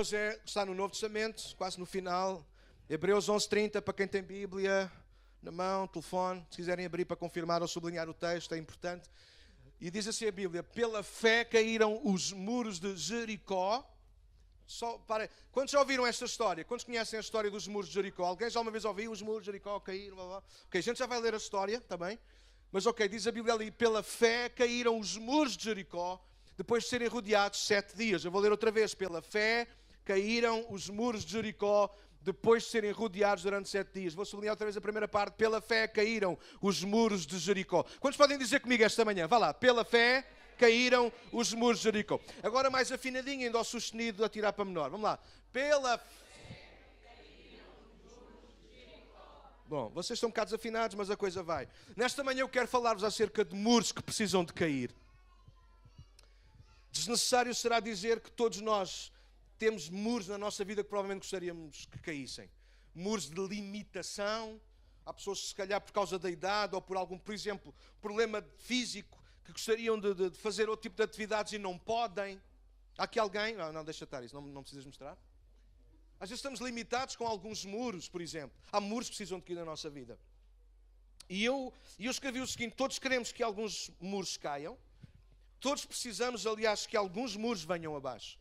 Está no Novo Testamento, quase no final. Hebreus 11:30, para quem tem Bíblia na mão, telefone, se quiserem abrir para confirmar ou sublinhar o texto, é importante. E diz assim a Bíblia: pela fé caíram os muros de Jericó. Quantos já ouviram esta história? Quantos conhecem a história dos muros de Jericó? Alguém já uma vez ouviu os muros de Jericó caíram? Blá, blá. Ok, a gente já vai ler a história também. Mas ok, diz a Bíblia ali: pela fé caíram os muros de Jericó depois de serem rodeados 7 dias. Eu vou ler outra vez: pela fé caíram os muros de Jericó depois de serem rodeados durante 7 dias. Vou sublinhar outra vez a primeira parte: pela fé caíram os muros de Jericó. Quantos podem dizer comigo esta manhã? Vá lá: pela fé caíram os muros de Jericó. Agora mais afinadinho, ainda ao sustenido, a tirar para menor. Vamos lá: pela fé caíram os muros de Jericó. Bom, vocês estão um bocado desafinados, mas a coisa vai. Nesta manhã eu quero falar-vos acerca de muros que precisam de cair. Desnecessário será dizer que todos nós temos muros na nossa vida que provavelmente gostaríamos que caíssem. Muros de limitação. Há pessoas que, se calhar, por causa da idade ou por algum, por exemplo, problema físico, que gostariam de fazer outro tipo de atividades e não podem. Há aqui alguém? Não, deixa estar isso, não precisas mostrar. Às vezes estamos limitados com alguns muros, por exemplo. Há muros que precisam de cair na nossa vida. E eu escrevi o seguinte: todos queremos que alguns muros caiam. Todos precisamos, aliás, que alguns muros venham abaixo.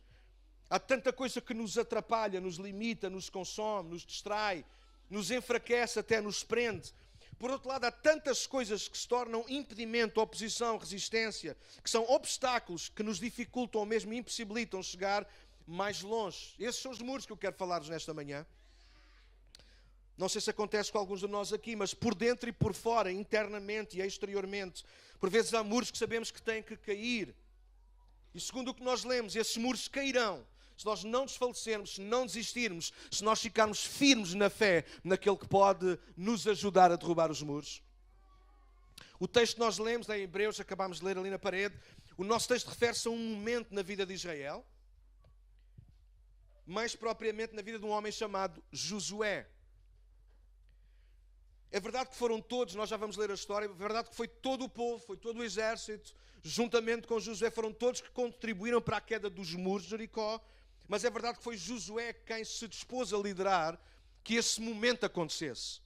Há tanta coisa que nos atrapalha, nos limita, nos consome, nos distrai, nos enfraquece, até nos prende. Por outro lado, há tantas coisas que se tornam impedimento, oposição, resistência, que são obstáculos que nos dificultam ou mesmo impossibilitam chegar mais longe. Esses são os muros que eu quero falar-vos nesta manhã. Não sei se acontece com alguns de nós aqui, mas por dentro e por fora, internamente e exteriormente, por vezes há muros que sabemos que têm que cair. E segundo o que nós lemos, esses muros cairão se nós não desfalecermos, se não desistirmos, se nós ficarmos firmes na fé, naquele que pode nos ajudar a derrubar os muros. O texto que nós lemos em Hebreus, acabámos de ler ali na parede, o nosso texto refere-se a um momento na vida de Israel, mais propriamente na vida de um homem chamado Josué. É verdade que foram todos, nós já vamos ler a história, é verdade que foi todo o povo, foi todo o exército, juntamente com Josué, foram todos que contribuíram para a queda dos muros de Jericó, mas é verdade que foi Josué quem se dispôs a liderar que esse momento acontecesse.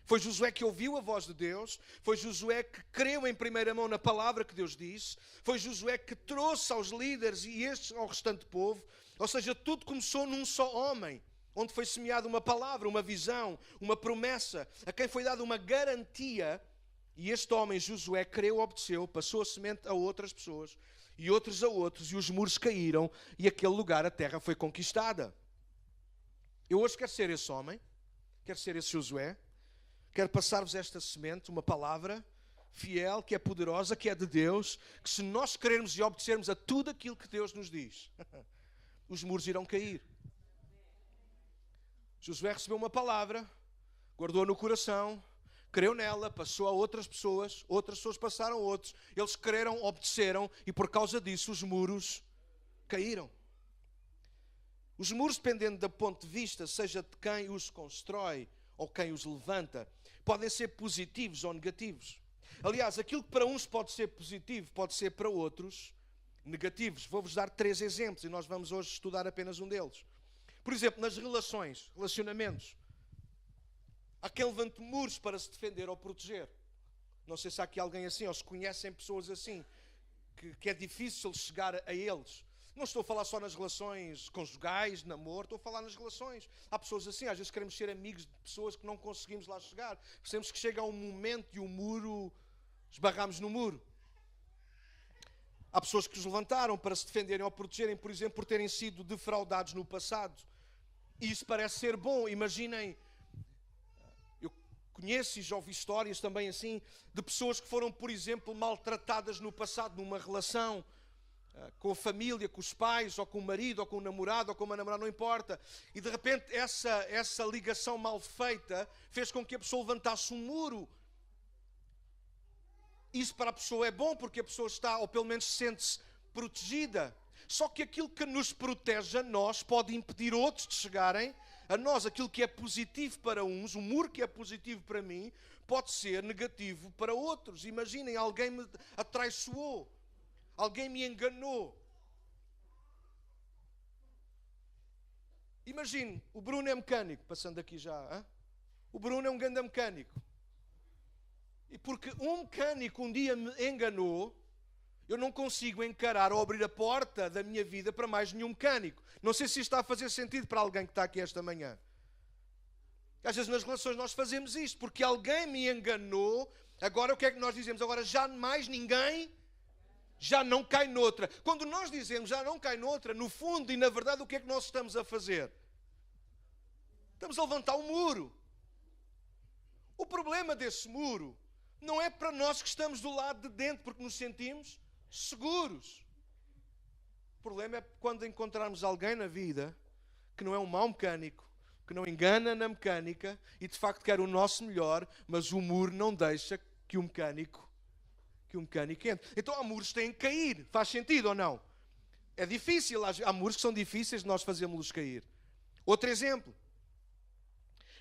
Foi Josué que ouviu a voz de Deus, foi Josué que creu em primeira mão na palavra que Deus disse, foi Josué que trouxe aos líderes e estes ao restante povo, ou seja, tudo começou num só homem, onde foi semeada uma palavra, uma visão, uma promessa, a quem foi dada uma garantia, e este homem, Josué, creu, obedeceu, passou a semente a outras pessoas, e outros a outros, e os muros caíram, e aquele lugar, a terra, foi conquistada. Eu hoje quero ser esse homem, quero ser esse Josué, quero passar-vos esta semente, uma palavra fiel, que é poderosa, que é de Deus, que se nós querermos e obedecermos a tudo aquilo que Deus nos diz, os muros irão cair. Josué recebeu uma palavra, guardou-a no coração, creu nela, passou a outras pessoas passaram a outros, eles creram, obedeceram e por causa disso os muros caíram. Os muros, dependendo do ponto de vista, seja de quem os constrói ou quem os levanta, podem ser positivos ou negativos. Aliás, aquilo que para uns pode ser positivo, pode ser para outros negativos. Vou-vos dar 3 exemplos e nós vamos hoje estudar apenas um deles. Por exemplo, nas relacionamentos, há quem levante muros para se defender ou proteger. Não sei se há aqui alguém assim, ou se conhecem pessoas assim, que é difícil chegar a eles. Não estou a falar só nas relações conjugais, namoro, estou a falar nas relações. Há pessoas assim, às vezes queremos ser amigos de pessoas que não conseguimos lá chegar. Percebemos que chega a um momento e o muro, esbarramos no muro. Há pessoas que os levantaram para se defenderem ou protegerem, por exemplo, por terem sido defraudados no passado. E isso parece ser bom. Imaginem, eu conheço e já ouvi histórias também assim, de pessoas que foram, por exemplo, maltratadas no passado, numa relação, com a família, com os pais, ou com o marido, ou com o namorado, ou com uma namorada, não importa. E de repente essa ligação mal feita fez com que a pessoa levantasse um muro. Isso para a pessoa é bom, porque a pessoa está, ou pelo menos sente-se protegida. Só que aquilo que nos protege a nós pode impedir outros de chegarem a nós. Aquilo que é positivo para uns, o muro que é positivo para mim, pode ser negativo para outros. Imaginem, alguém me atraiçoou, alguém me enganou. Imagine, o Bruno é mecânico, passando aqui já. Hein? O Bruno é um grande mecânico. E porque um mecânico um dia me enganou, eu não consigo encarar ou abrir a porta da minha vida para mais nenhum mecânico. Não sei se isto está a fazer sentido para alguém que está aqui esta manhã. Às vezes nas relações nós fazemos isto, porque alguém me enganou, agora o que é que nós dizemos? Agora já mais ninguém já não cai noutra. Quando nós dizemos já não cai noutra, no fundo e na verdade o que é que nós estamos a fazer? Estamos a levantar um muro. O problema desse muro não é para nós que estamos do lado de dentro, porque nos sentimos seguros. O problema é quando encontrarmos alguém na vida que não é um mau mecânico, que não engana na mecânica e de facto quer o nosso melhor, mas o muro não deixa que o mecânico entre. Então há muros que têm que cair. Faz sentido ou não? É difícil. Há muros que são difíceis de nós fazermos-los cair. Outro exemplo.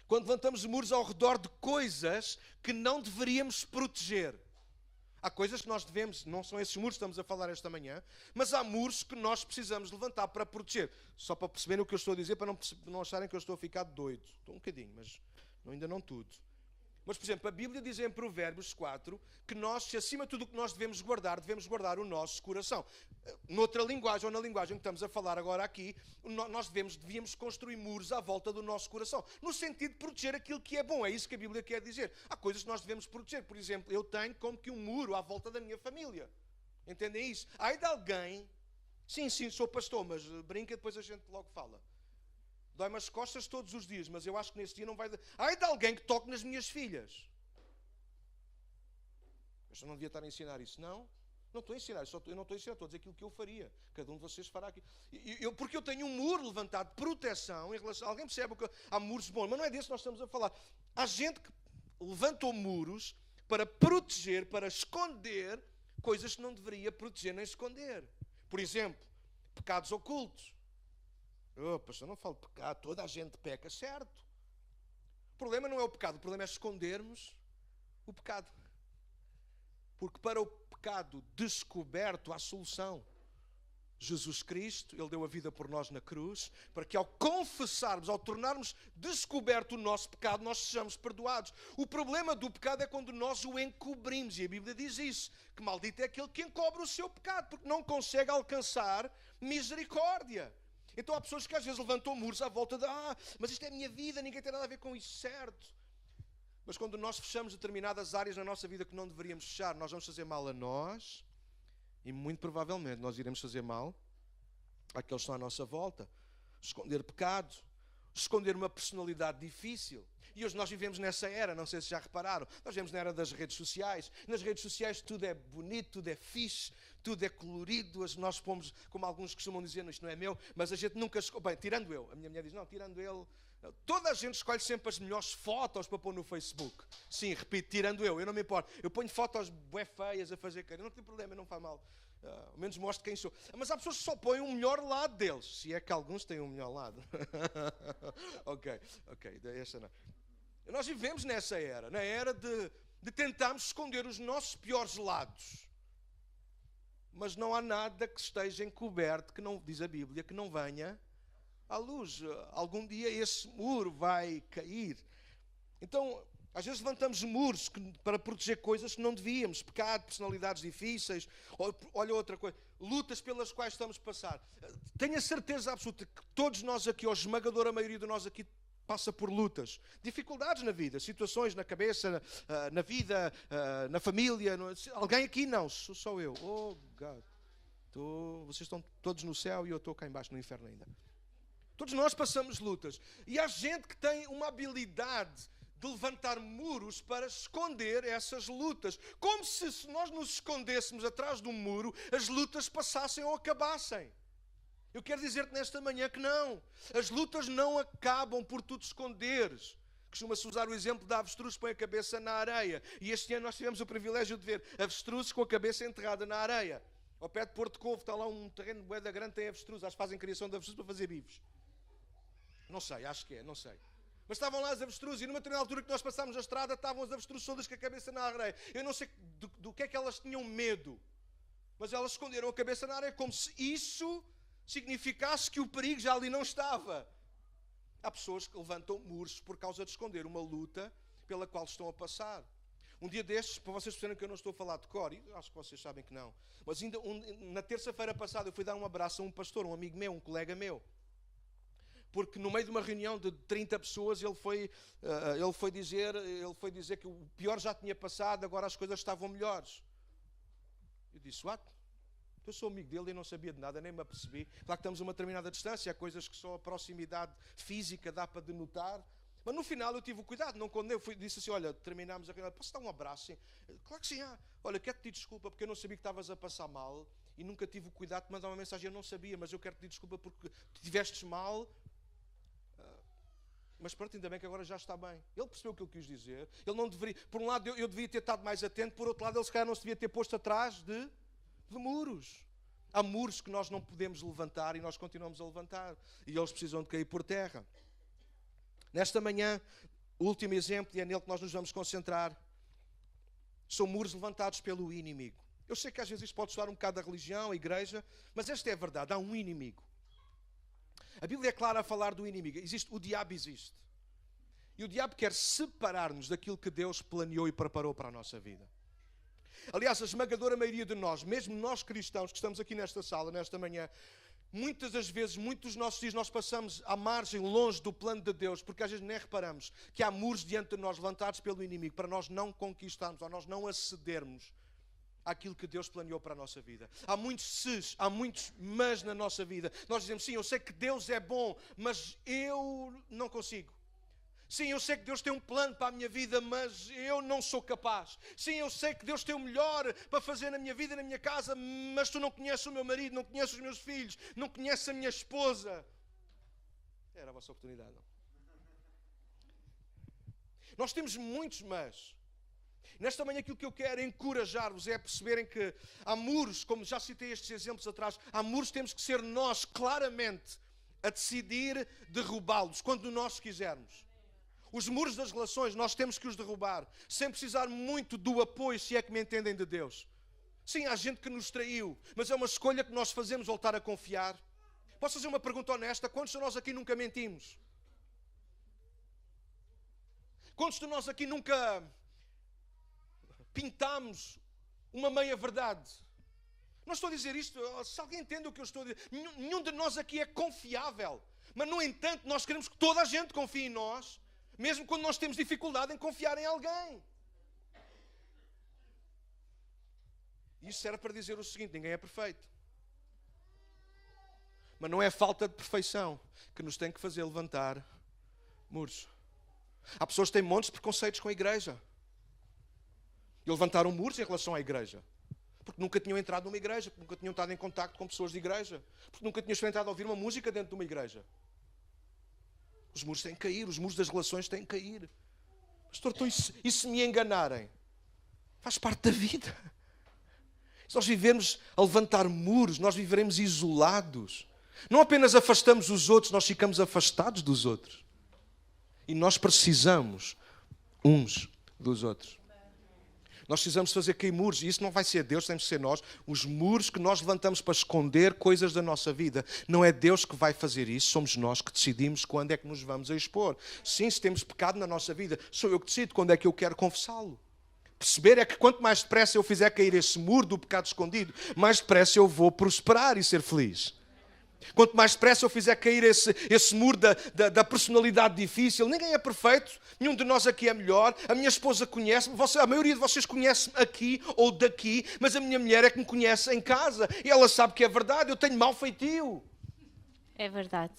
Quando levantamos muros ao redor de coisas que não deveríamos proteger. Há coisas que nós devemos, não são esses muros que estamos a falar esta manhã, mas há muros que nós precisamos levantar para proteger. Só para perceberem o que eu estou a dizer, para não acharem que eu estou a ficar doido. Estou um bocadinho, mas ainda não tudo. Mas, por exemplo, a Bíblia diz em Provérbios 4 que nós, se acima de tudo o que nós devemos guardar o nosso coração. Noutra linguagem, ou na linguagem que estamos a falar agora aqui, nós devíamos construir muros à volta do nosso coração. No sentido de proteger aquilo que é bom. É isso que a Bíblia quer dizer. Há coisas que nós devemos proteger. Por exemplo, eu tenho como que um muro à volta da minha família. Entendem isso? Ai de alguém... Sim, sou pastor, mas brinca, depois a gente logo fala. Dói-me as costas todos os dias, mas eu acho que nesse dia não vai... Ai de alguém que toque nas minhas filhas. Eu não devia estar a ensinar isso, não? Não estou a ensinar, eu não estou a ensinar, estou a dizer aquilo que eu faria. Cada um de vocês fará aqui. Porque eu tenho um muro levantado de proteção em relação... Alguém percebe que há muros bons, mas não é desse que nós estamos a falar. Há gente que levantou muros para proteger, para esconder coisas que não deveria proteger nem esconder. Por exemplo, pecados ocultos. Oh, pastor, não falo de pecado, toda a gente peca, certo. O problema não é o pecado, o problema é escondermos o pecado. Porque para o pecado descoberto há solução. Jesus Cristo, Ele deu a vida por nós na cruz, para que ao confessarmos, ao tornarmos descoberto o nosso pecado, nós sejamos perdoados. O problema do pecado é quando nós o encobrimos, e a Bíblia diz isso, que maldito é aquele que encobre o seu pecado, porque não consegue alcançar misericórdia. Então há pessoas que às vezes levantam muros à volta de mas isto é a minha vida, ninguém tem nada a ver com isso, certo? Mas quando nós fechamos determinadas áreas na nossa vida que não deveríamos fechar, nós vamos fazer mal a nós e muito provavelmente nós iremos fazer mal àqueles que estão à nossa volta. Esconder pecado, esconder uma personalidade difícil. E hoje nós vivemos nessa era, não sei se já repararam, nós vivemos na era das redes sociais. Nas redes sociais tudo é bonito, tudo é fixe, tudo é colorido. Nós pomos, como alguns costumam dizer, isto não é meu, mas a gente nunca... Bem, tirando eu. A minha mulher diz, não, tirando ele... Toda a gente escolhe sempre as melhores fotos para pôr no Facebook. Sim, repito, tirando eu não me importo. Eu ponho fotos bué feias a fazer carinho, não tem problema, não faz mal. Ao menos mostro quem sou. Mas há pessoas que só põem o melhor lado deles. Se é que alguns têm o melhor lado. Ok, esta não. Nós vivemos nessa era, na era de tentarmos esconder os nossos piores lados. Mas não há nada que esteja encoberto, que não, diz a Bíblia, que não venha à luz. Algum dia esse muro vai cair. Então, às vezes levantamos muros para proteger coisas que não devíamos. Pecado, personalidades difíceis. Olha outra coisa. Lutas pelas quais estamos a passar. Tenho a certeza absoluta que todos nós aqui, ou a esmagadora maioria de nós aqui, passa por lutas. Dificuldades na vida. Situações na cabeça, na vida, na família. Alguém aqui não. Sou só eu. Oh, God. Vocês estão todos no céu e eu estou cá embaixo no inferno ainda. Todos nós passamos lutas. E há gente que tem uma habilidade de levantar muros para esconder essas lutas. Como se nós nos escondêssemos atrás de um muro, as lutas passassem ou acabassem. Eu quero dizer-te nesta manhã que não. As lutas não acabam por tu te esconderes. Costuma-se usar o exemplo da avestruz que põe a cabeça na areia. E este ano nós tivemos o privilégio de ver avestruzes com a cabeça enterrada na areia. Ao pé de Porto Covo está lá um terreno de boeda grande, tem avestruz. Acho que fazem criação de avestruz para fazer bivos. Não sei, acho que é, não sei. Mas estavam lá as avestruzes e numa determinada altura que nós passámos a estrada estavam as avestruzes todas com a cabeça na areia. Eu não sei do que é que elas tinham medo. Mas elas esconderam a cabeça na areia como se isso significasse que o perigo já ali não estava. Há pessoas que levantam muros por causa de esconder uma luta pela qual estão a passar. Um dia destes, para vocês perceberem que eu não estou a falar de cor, e acho que vocês sabem que não, mas ainda na terça-feira passada eu fui dar um abraço a um pastor, um amigo meu, um colega meu, porque no meio de uma reunião de 30 pessoas ele foi dizer que o pior já tinha passado, agora as coisas estavam melhores. Eu disse, what? Eu sou amigo dele e não sabia de nada, nem me apercebi. Claro que estamos a uma determinada distância, há coisas que só a proximidade física dá para denotar. Mas no final eu tive o cuidado, não condenei. Disse assim, olha, terminámos a reunião, posso dar um abraço? Sim. Claro que sim. Olha, quero-te pedir desculpa porque eu não sabia que estavas a passar mal e nunca tive o cuidado de mandar uma mensagem. Eu não sabia, mas eu quero-te pedir desculpa porque tivestes mal. Mas pronto, ainda bem que agora já está bem. Ele percebeu o que eu quis dizer. Ele não deveria... Por um lado eu devia ter estado mais atento, por outro lado ele se calhar não se devia ter posto atrás de muros. Há muros que nós não podemos levantar e nós continuamos a levantar. E eles precisam de cair por terra. Nesta manhã, o último exemplo, e é nele que nós nos vamos concentrar, são muros levantados pelo inimigo. Eu sei que às vezes isto pode soar um bocado da religião, a igreja, mas esta é a verdade, há um inimigo. A Bíblia é clara a falar do inimigo. O diabo existe. E o diabo quer separar-nos daquilo que Deus planeou e preparou para a nossa vida. Aliás, a esmagadora maioria de nós, mesmo nós cristãos que estamos aqui nesta sala, nesta manhã, muitas das vezes, muitos dos nossos dias, nós passamos à margem, longe do plano de Deus, porque às vezes nem reparamos que há muros diante de nós levantados pelo inimigo para nós não conquistarmos ou nós não acedermos àquilo que Deus planeou para a nossa vida. Há muitos ses, há muitos mas na nossa vida. Nós dizemos, sim, eu sei que Deus é bom, mas eu não consigo. Sim, eu sei que Deus tem um plano para a minha vida, mas eu não sou capaz. Sim, eu sei que Deus tem o melhor para fazer na minha vida e na minha casa, mas tu não conheces o meu marido, não conheces os meus filhos, não conheces a minha esposa. Era a vossa oportunidade, não? Nós temos muitos mas. Nesta manhã aquilo que eu quero é encorajar-vos é perceberem que há muros, como já citei estes exemplos atrás, há muros que temos que ser nós, claramente, a decidir derrubá-los, quando nós quisermos. Os muros das relações, nós temos que os derrubar, sem precisar muito do apoio, se é que me entendem, de Deus. Sim, há gente que nos traiu, mas é uma escolha que nós fazemos voltar a confiar. Posso fazer uma pergunta honesta? Quantos de nós aqui nunca mentimos? Quantos de nós aqui nunca pintamos uma meia-verdade? Não estou a dizer isto, se alguém entende o que eu estou a dizer, nenhum de nós aqui é confiável. Mas, no entanto, nós queremos que toda a gente confie em nós, mesmo quando nós temos dificuldade em confiar em alguém. Isso serve para dizer o seguinte, ninguém é perfeito. Mas não é a falta de perfeição que nos tem que fazer levantar muros. Há pessoas que têm montes de preconceitos com a igreja. E levantaram muros em relação à igreja. Porque nunca tinham entrado numa igreja, porque nunca tinham estado em contacto com pessoas de igreja, porque nunca tinham experimentado ouvir uma música dentro de uma igreja. Os muros têm que cair, os muros das relações têm que cair. Pastor, então e se me enganarem? Faz parte da vida. Se nós vivermos a levantar muros, nós viveremos isolados. Não apenas afastamos os outros, nós ficamos afastados dos outros. E nós precisamos uns dos outros. Nós precisamos fazer cair muros, e isso não vai ser Deus, temos que ser nós. Os muros que nós levantamos para esconder coisas da nossa vida, não é Deus que vai fazer isso, somos nós que decidimos quando é que nos vamos a expor. Sim, se temos pecado na nossa vida, sou eu que decido quando é que eu quero confessá-lo. Perceber é que quanto mais depressa eu fizer cair esse muro do pecado escondido, mais depressa eu vou prosperar e ser feliz. Quanto mais depressa eu fizer cair esse muro da personalidade difícil, ninguém é perfeito, nenhum de nós aqui é melhor, a minha esposa conhece-me, a maioria de vocês conhece-me aqui ou daqui, mas a minha mulher é que me conhece em casa, e ela sabe que é verdade, eu tenho mau feitio. É verdade.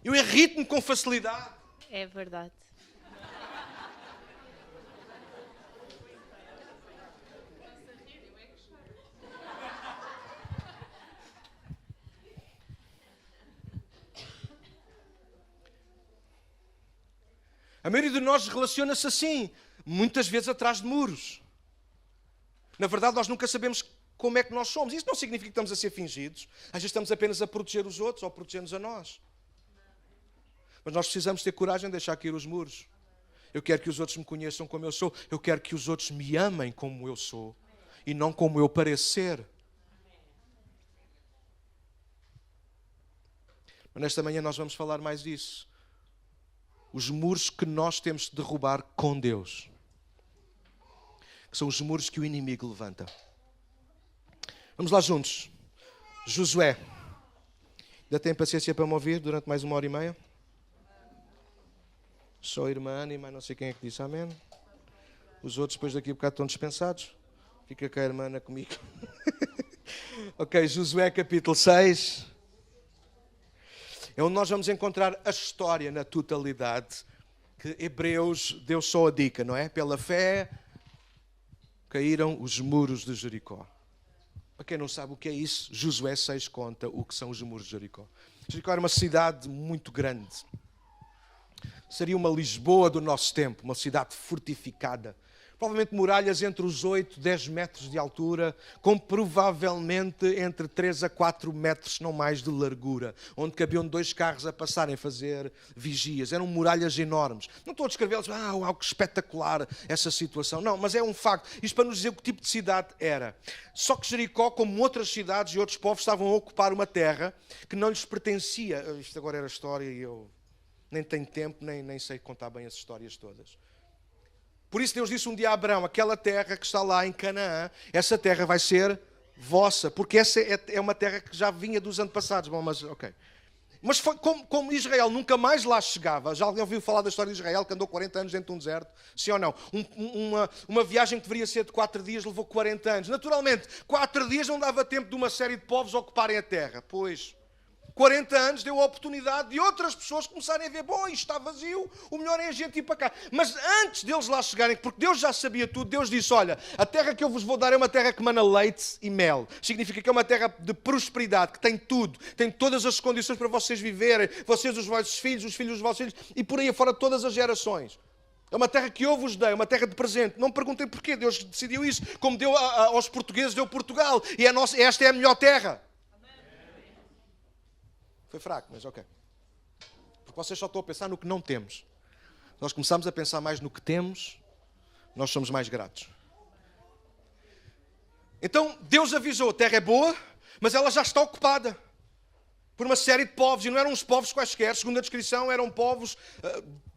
Eu irrito-me com facilidade. É verdade. A maioria de nós relaciona-se assim, muitas vezes atrás de muros. Na verdade, nós nunca sabemos como é que nós somos. Isso não significa que estamos a ser fingidos. Às vezes estamos apenas a proteger os outros ou a proteger-nos a nós. Mas nós precisamos ter coragem de deixar cair os muros. Eu quero que os outros me conheçam como eu sou. Eu quero que os outros me amem como eu sou. E não como eu pareço ser. Nesta manhã nós vamos falar mais disso. Os muros que nós temos de derrubar com Deus. Que são os muros que o inimigo levanta. Vamos lá juntos. Josué. Ainda tem paciência para me ouvir durante mais 1h30? Só a irmã Ana e mais não sei quem é que disse amém. Os outros depois daqui a bocado estão dispensados. Fica cá a irmã Ana comigo. Ok, Josué capítulo 6. É onde nós vamos encontrar a história na totalidade. Que Hebreus deu só a dica, não é? Pela fé caíram os muros de Jericó. Para quem não sabe o que é isso, Josué 6 conta o que são os muros de Jericó. Jericó era uma cidade muito grande. Seria uma Lisboa do nosso tempo, uma cidade fortificada. Provavelmente muralhas entre os 8 e 10 metros de altura, com provavelmente entre 3 a 4 metros, não mais, de largura, onde cabiam 2 carros a passarem a fazer vigias. Eram muralhas enormes. Não estou a descrevê-los, uau, que espetacular essa situação. Não, mas é um facto. Isto para nos dizer que tipo de cidade era. Só que Jericó, como outras cidades e outros povos, estavam a ocupar uma terra que não lhes pertencia. Isto agora era história e eu nem tenho tempo, nem sei contar bem as histórias todas. Por isso Deus disse um dia a Abraão, aquela terra que está lá em Canaã, essa terra vai ser vossa, porque essa é uma terra que já vinha dos antepassados. Bom, mas ok. Mas foi como Israel nunca mais lá chegava. Já alguém ouviu falar da história de Israel, que andou 40 anos dentro de um deserto? Sim ou não? Uma viagem que deveria ser de 4 dias levou 40 anos. Naturalmente, 4 dias não dava tempo de uma série de povos ocuparem a terra. Pois 40 anos deu a oportunidade de outras pessoas começarem a ver, bom, isto está vazio, o melhor é a gente ir para cá. Mas antes deles lá chegarem, porque Deus já sabia tudo, Deus disse, olha, a terra que eu vos vou dar é uma terra que mana leite e mel. Significa que é uma terra de prosperidade, que tem tudo, tem todas as condições para vocês viverem, vocês, os vossos filhos, os filhos dos vossos filhos, e por aí afora todas as gerações. É uma terra que eu vos dei, uma terra de presente. Não me perguntem porquê, Deus decidiu isso, como deu aos portugueses, deu Portugal, e esta é a melhor terra. Foi fraco, mas ok. Porque vocês só estão a pensar no que não temos. Nós começamos a pensar mais no que temos, nós somos mais gratos. Então, Deus avisou, a terra é boa, mas ela já está ocupada por uma série de povos. E não eram uns povos quaisquer, segundo a descrição, eram povos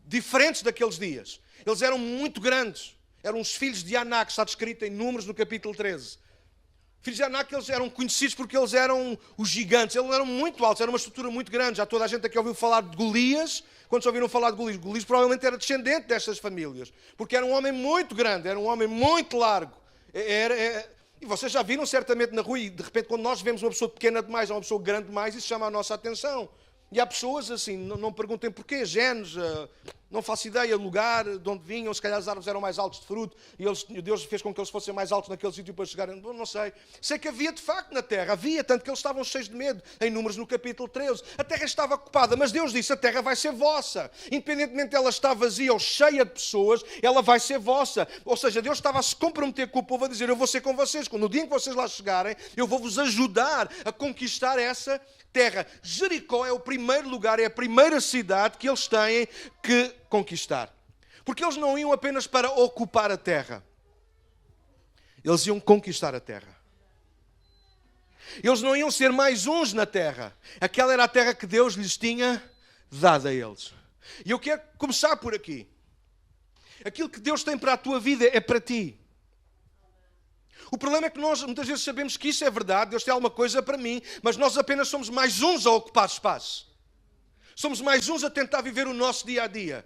diferentes daqueles dias. Eles eram muito grandes. Eram os filhos de Anak, está descrito em Números no capítulo 13. Filhos de Anak, eles eram conhecidos porque eles eram os gigantes, eles eram muito altos, era uma estrutura muito grande. Já toda a gente aqui ouviu falar de Golias. Quando ouviram falar de Golias? Golias provavelmente era descendente destas famílias, porque era um homem muito grande, era um homem muito largo. E vocês já viram certamente na rua, e de repente quando nós vemos uma pessoa pequena demais ou uma pessoa grande demais, isso chama a nossa atenção. E há pessoas assim, não perguntem porquê, genes, não faço ideia, lugar de onde vinham, se calhar as árvores eram mais altas de fruto, e Deus fez com que eles fossem mais altos naquele sítio para chegarem, não sei. Sei que havia de facto na terra, havia, tanto que eles estavam cheios de medo, em Números no capítulo 13. A terra estava ocupada, mas Deus disse, a terra vai ser vossa. Independentemente de ela estar vazia ou cheia de pessoas, ela vai ser vossa. Ou seja, Deus estava a se comprometer com o povo a dizer, eu vou ser com vocês, quando no dia em que vocês lá chegarem, eu vou vos ajudar a conquistar essa terra. Jericó é o primeiro lugar, é a primeira cidade que eles têm que conquistar. Porque eles não iam apenas para ocupar a terra. Eles iam conquistar a terra. Eles não iam ser mais uns na terra. Aquela era a terra que Deus lhes tinha dado a eles. E eu quero começar por aqui. Aquilo que Deus tem para a tua vida é para ti. O problema é que nós muitas vezes sabemos que isso é verdade, Deus tem alguma coisa para mim, mas nós apenas somos mais uns a ocupar espaço. Somos mais uns a tentar viver o nosso dia a dia.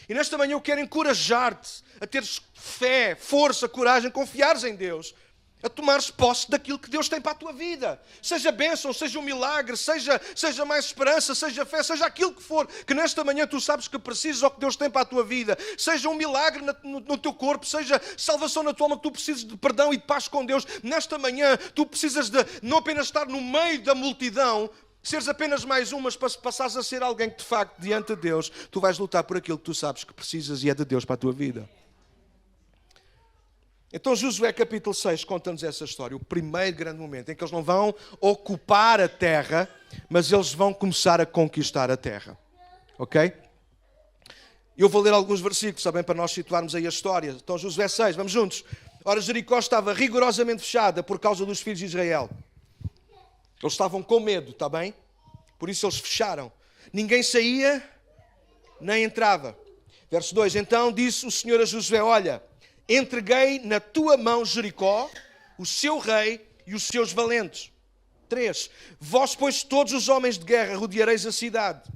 E nesta manhã eu quero encorajar-te a teres fé, força, coragem, confiares em Deus, a tomares posse daquilo que Deus tem para a tua vida. Seja bênção, seja um milagre, seja mais esperança, seja fé, seja aquilo que for, que nesta manhã tu sabes que precisas ou que Deus tem para a tua vida. Seja um milagre no teu corpo, seja salvação na tua alma, que tu precisas de perdão e de paz com Deus. Nesta manhã tu precisas de não apenas estar no meio da multidão, seres apenas mais um, mas passares a ser alguém que de facto, diante de Deus, tu vais lutar por aquilo que tu sabes que precisas e é de Deus para a tua vida. Então Josué capítulo 6 conta-nos essa história, o primeiro grande momento em que eles não vão ocupar a terra, mas eles vão começar a conquistar a terra. Ok? Eu vou ler alguns versículos também para nós situarmos aí a história. Então Josué 6, vamos juntos. Ora, Jericó estava rigorosamente fechada por causa dos filhos de Israel. Eles estavam com medo, está bem? Por isso eles fecharam. Ninguém saía, nem entrava. Verso 2. Então disse o Senhor a Josué: olha, entreguei na tua mão Jericó, o seu rei e os seus valentes. 3. Vós, pois, todos os homens de guerra, rodeareis a cidade,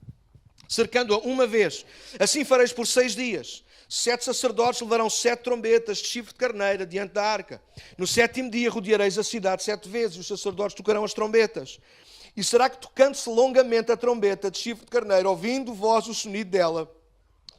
cercando-a uma vez. Assim fareis por 6 dias. 7 sacerdotes levarão 7 trombetas de chifre de carneiro diante da arca. No 7º dia rodeareis a cidade 7 vezes, e os sacerdotes tocarão as trombetas. E será que, tocando-se longamente a trombeta de chifre de carneiro, ouvindo vós o sonido dela,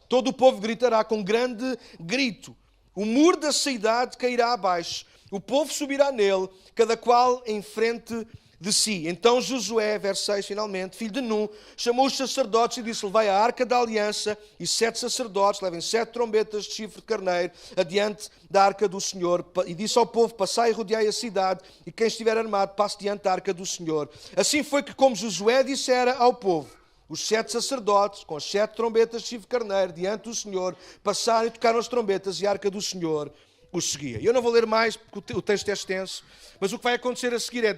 todo o povo gritará com grande grito. O muro da cidade cairá abaixo, o povo subirá nele, cada qual em frente de si. Então Josué, verso 6, finalmente, filho de Nun, chamou os sacerdotes e disse: levai a arca da aliança, e 7 sacerdotes levem 7 trombetas de chifre de carneiro adiante da arca do Senhor. E disse ao povo: passai e rodeai a cidade, e quem estiver armado passe diante da arca do Senhor. Assim foi que, como Josué dissera ao povo, os 7 sacerdotes, com as 7 trombetas de chifre de carneiro diante do Senhor, passaram e tocaram as trombetas, e a arca do Senhor os seguia. Eu não vou ler mais, porque o texto é extenso, mas o que vai acontecer a seguir é,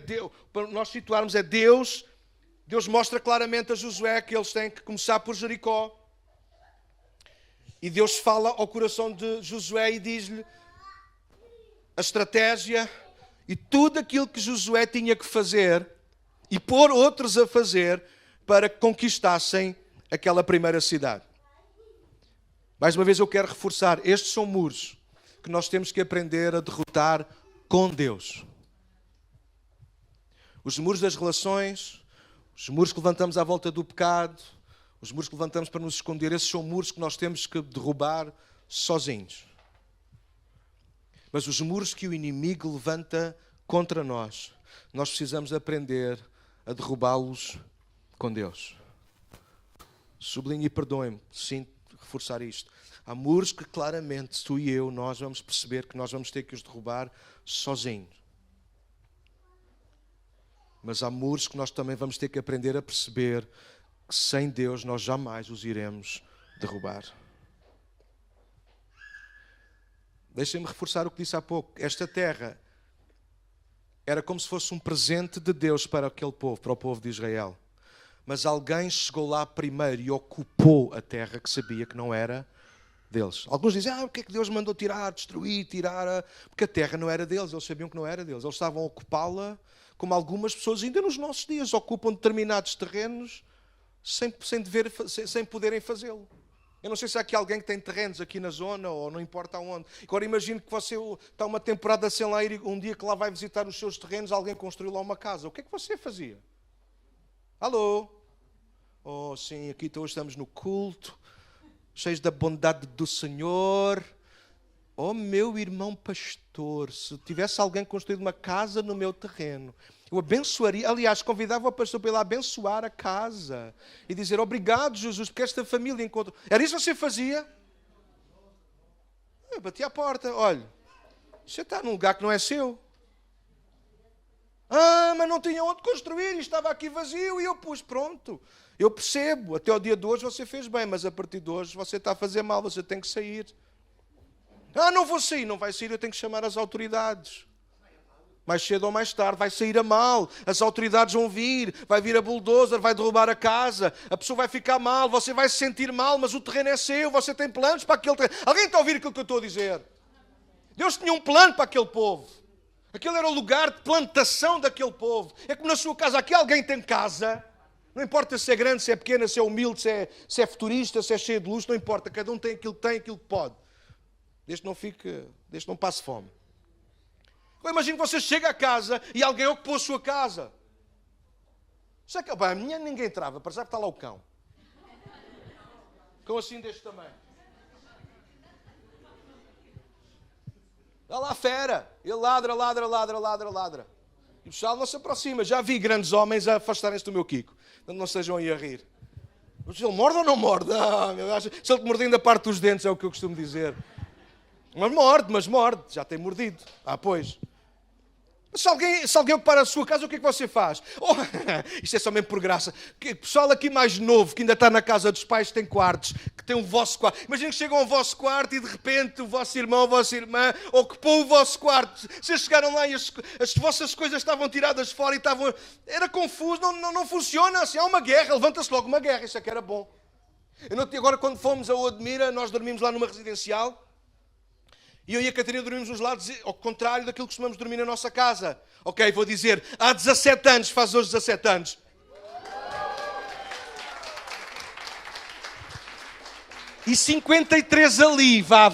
para nós situarmos, é Deus mostra claramente a Josué que eles têm que começar por Jericó. E Deus fala ao coração de Josué e diz-lhe a estratégia e tudo aquilo que Josué tinha que fazer e pôr outros a fazer para que conquistassem aquela primeira cidade. Mais uma vez eu quero reforçar, estes são muros que nós temos que aprender a derrotar com Deus. Os muros das relações, os muros que levantamos à volta do pecado, os muros que levantamos para nos esconder, esses são muros que nós temos que derrubar sozinhos. Mas os muros que o inimigo levanta contra nós, nós precisamos aprender a derrubá-los com Deus. Sublinhe e perdoem-me, sinto reforçar isto. Há muros que claramente tu e eu, nós vamos perceber que nós vamos ter que os derrubar sozinhos. Mas há muros que nós também vamos ter que aprender a perceber que sem Deus nós jamais os iremos derrubar. Deixem-me reforçar o que disse há pouco. Esta terra era como se fosse um presente de Deus para aquele povo, para o povo de Israel. Mas alguém chegou lá primeiro e ocupou a terra que sabia que não era deles. Alguns dizem, o que é que Deus mandou tirar, destruir, tirar? Porque a terra não era deles, eles sabiam que não era deles. Eles estavam a ocupá-la como algumas pessoas ainda nos nossos dias ocupam determinados terrenos sem poderem fazê-lo. Eu não sei se há aqui alguém que tem terrenos aqui na zona ou não importa aonde. Agora imagino que você está uma temporada sem lá ir e um dia que lá vai visitar os seus terrenos, alguém construiu lá uma casa. O que é que você fazia? Alô? Oh, sim, aqui hoje estamos no culto, cheios da bondade do Senhor. Oh, meu irmão pastor, se tivesse alguém construído uma casa no meu terreno, eu abençoaria, aliás, convidava o pastor para ir lá abençoar a casa e dizer, obrigado, Jesus, porque esta família encontrou. Era isso que você fazia? Eu bati à porta, olha, você está num lugar que não é seu. Mas não tinha onde construir e estava aqui vazio e eu pus, pronto. Eu percebo, até ao dia de hoje você fez bem, mas a partir de hoje você está a fazer mal, você tem que sair. Não vou sair, não vai sair, eu tenho que chamar as autoridades. Mais cedo ou mais tarde vai sair a mal, as autoridades vão vir, vai vir a bulldozer, vai derrubar a casa, a pessoa vai ficar mal, você vai se sentir mal, mas o terreno é seu, você tem planos para aquele terreno. Alguém está a ouvir aquilo que eu estou a dizer? Deus tinha um plano para aquele povo. Aquele era o lugar de plantação daquele povo. É como na sua casa, aqui alguém tem casa, não importa se é grande, se é pequena, se é humilde, se é futurista, se é cheio de luz, não importa, cada um tem aquilo que pode. Desde que não passe fome. Eu imagino que você chega a casa e alguém ocupou a sua casa. A minha ninguém entrava, parece que está lá o cão. Cão assim deste tamanho. Está lá a fera. Ele ladra. E o pessoal não se aproxima. Já vi grandes homens a afastarem-se do meu Kiko. Não estejam aí a rir. Mas ele morde ou não morde? Se ele te mordendo a parte dos dentes, é o que eu costumo dizer. Mas morde. Já tem mordido. Pois. Se alguém ocupar a sua casa, o que é que você faz? Oh, isto é só mesmo por graça. Pessoal aqui mais novo, que ainda está na casa dos pais, tem quartos, que tem o vosso quarto. Imagina que chegam ao vosso quarto e de repente o vosso irmão ou a vossa irmã ocupou o vosso quarto. Vocês chegaram lá e as vossas coisas estavam tiradas fora e estavam... Era confuso, não funciona assim. Há uma guerra, levanta-se logo uma guerra. Isso é que era bom. Agora, quando fomos a Odmira, nós dormimos lá numa residencial. E eu e a Catarina dormimos nos lados, ao contrário daquilo que costumamos dormir na nossa casa. Ok, vou dizer, há 17 anos, faz hoje 17 anos. E 53 ali, vá.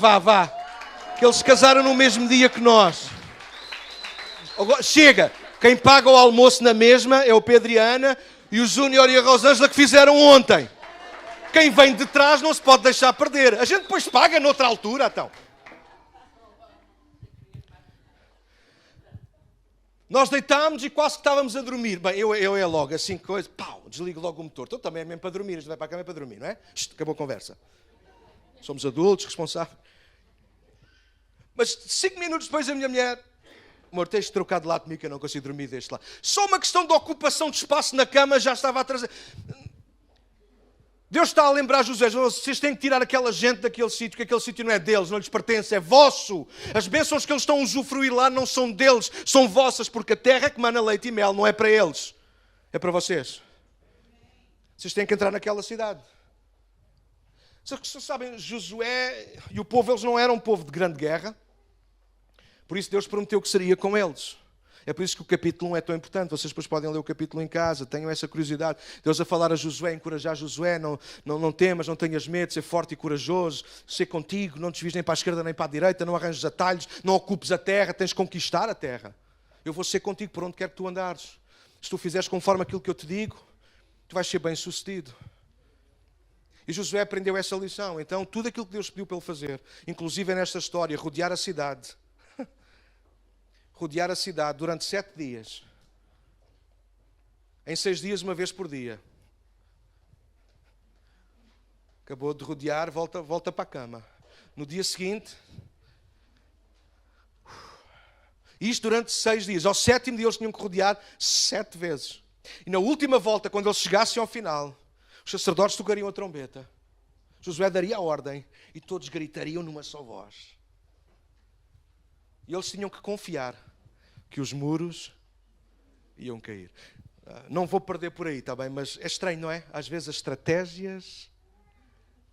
Que eles casaram no mesmo dia que nós. Agora, chega, quem paga o almoço na mesma é o Pedro e a Ana e o Júnior e a Rosângela que fizeram ontem. Quem vem de trás não se pode deixar perder. A gente depois paga noutra altura, então. Nós deitámos e quase que estávamos a dormir. Bem, eu é logo, assim, coisa, pau, desligo logo o motor. Então também é mesmo para dormir, a gente vai para a cama para dormir, não é? Acabou a conversa. Somos adultos, responsáveis. Mas 5 minutos depois a minha mulher... Amor, tens de trocar de lado comigo que eu não consigo dormir deste lado. Só uma questão de ocupação de espaço na cama já estava a trazer... Deus está a lembrar José, vocês têm que tirar aquela gente daquele sítio, que aquele sítio não é deles, não lhes pertence, é vosso. As bênçãos que eles estão a usufruir lá não são deles, são vossas, porque a terra que mana leite e mel não é para eles, é para vocês. Vocês têm que entrar naquela cidade. Vocês sabem, Josué e o povo, eles não eram um povo de grande guerra, por isso Deus prometeu que seria com eles. É por isso que o capítulo 1 é tão importante. Vocês depois podem ler o capítulo em casa, tenham essa curiosidade. Deus a falar a Josué, encorajar Josué, não temas, não tenhas medo, ser forte e corajoso, ser contigo, não desvies nem para a esquerda nem para a direita, não arranjes atalhos, não ocupes a terra, tens de conquistar a terra. Eu vou ser contigo por onde quer que tu andares. Se tu fizeres conforme aquilo que eu te digo, tu vais ser bem sucedido. E Josué aprendeu essa lição. Então, tudo aquilo que Deus pediu para ele fazer, inclusive nesta história, rodear a cidade durante 7 dias. Em 6 dias, uma vez por dia. Acabou de rodear, volta para a cama. No dia seguinte, isto durante 6 dias. Ao 7º dia eles tinham que rodear 7 vezes. E na última volta, quando eles chegassem ao final, os sacerdotes tocariam a trombeta. Josué daria a ordem e todos gritariam numa só voz. E eles tinham que confiar que os muros iam cair. Não vou perder por aí, está bem? Mas é estranho, não é? Às vezes as estratégias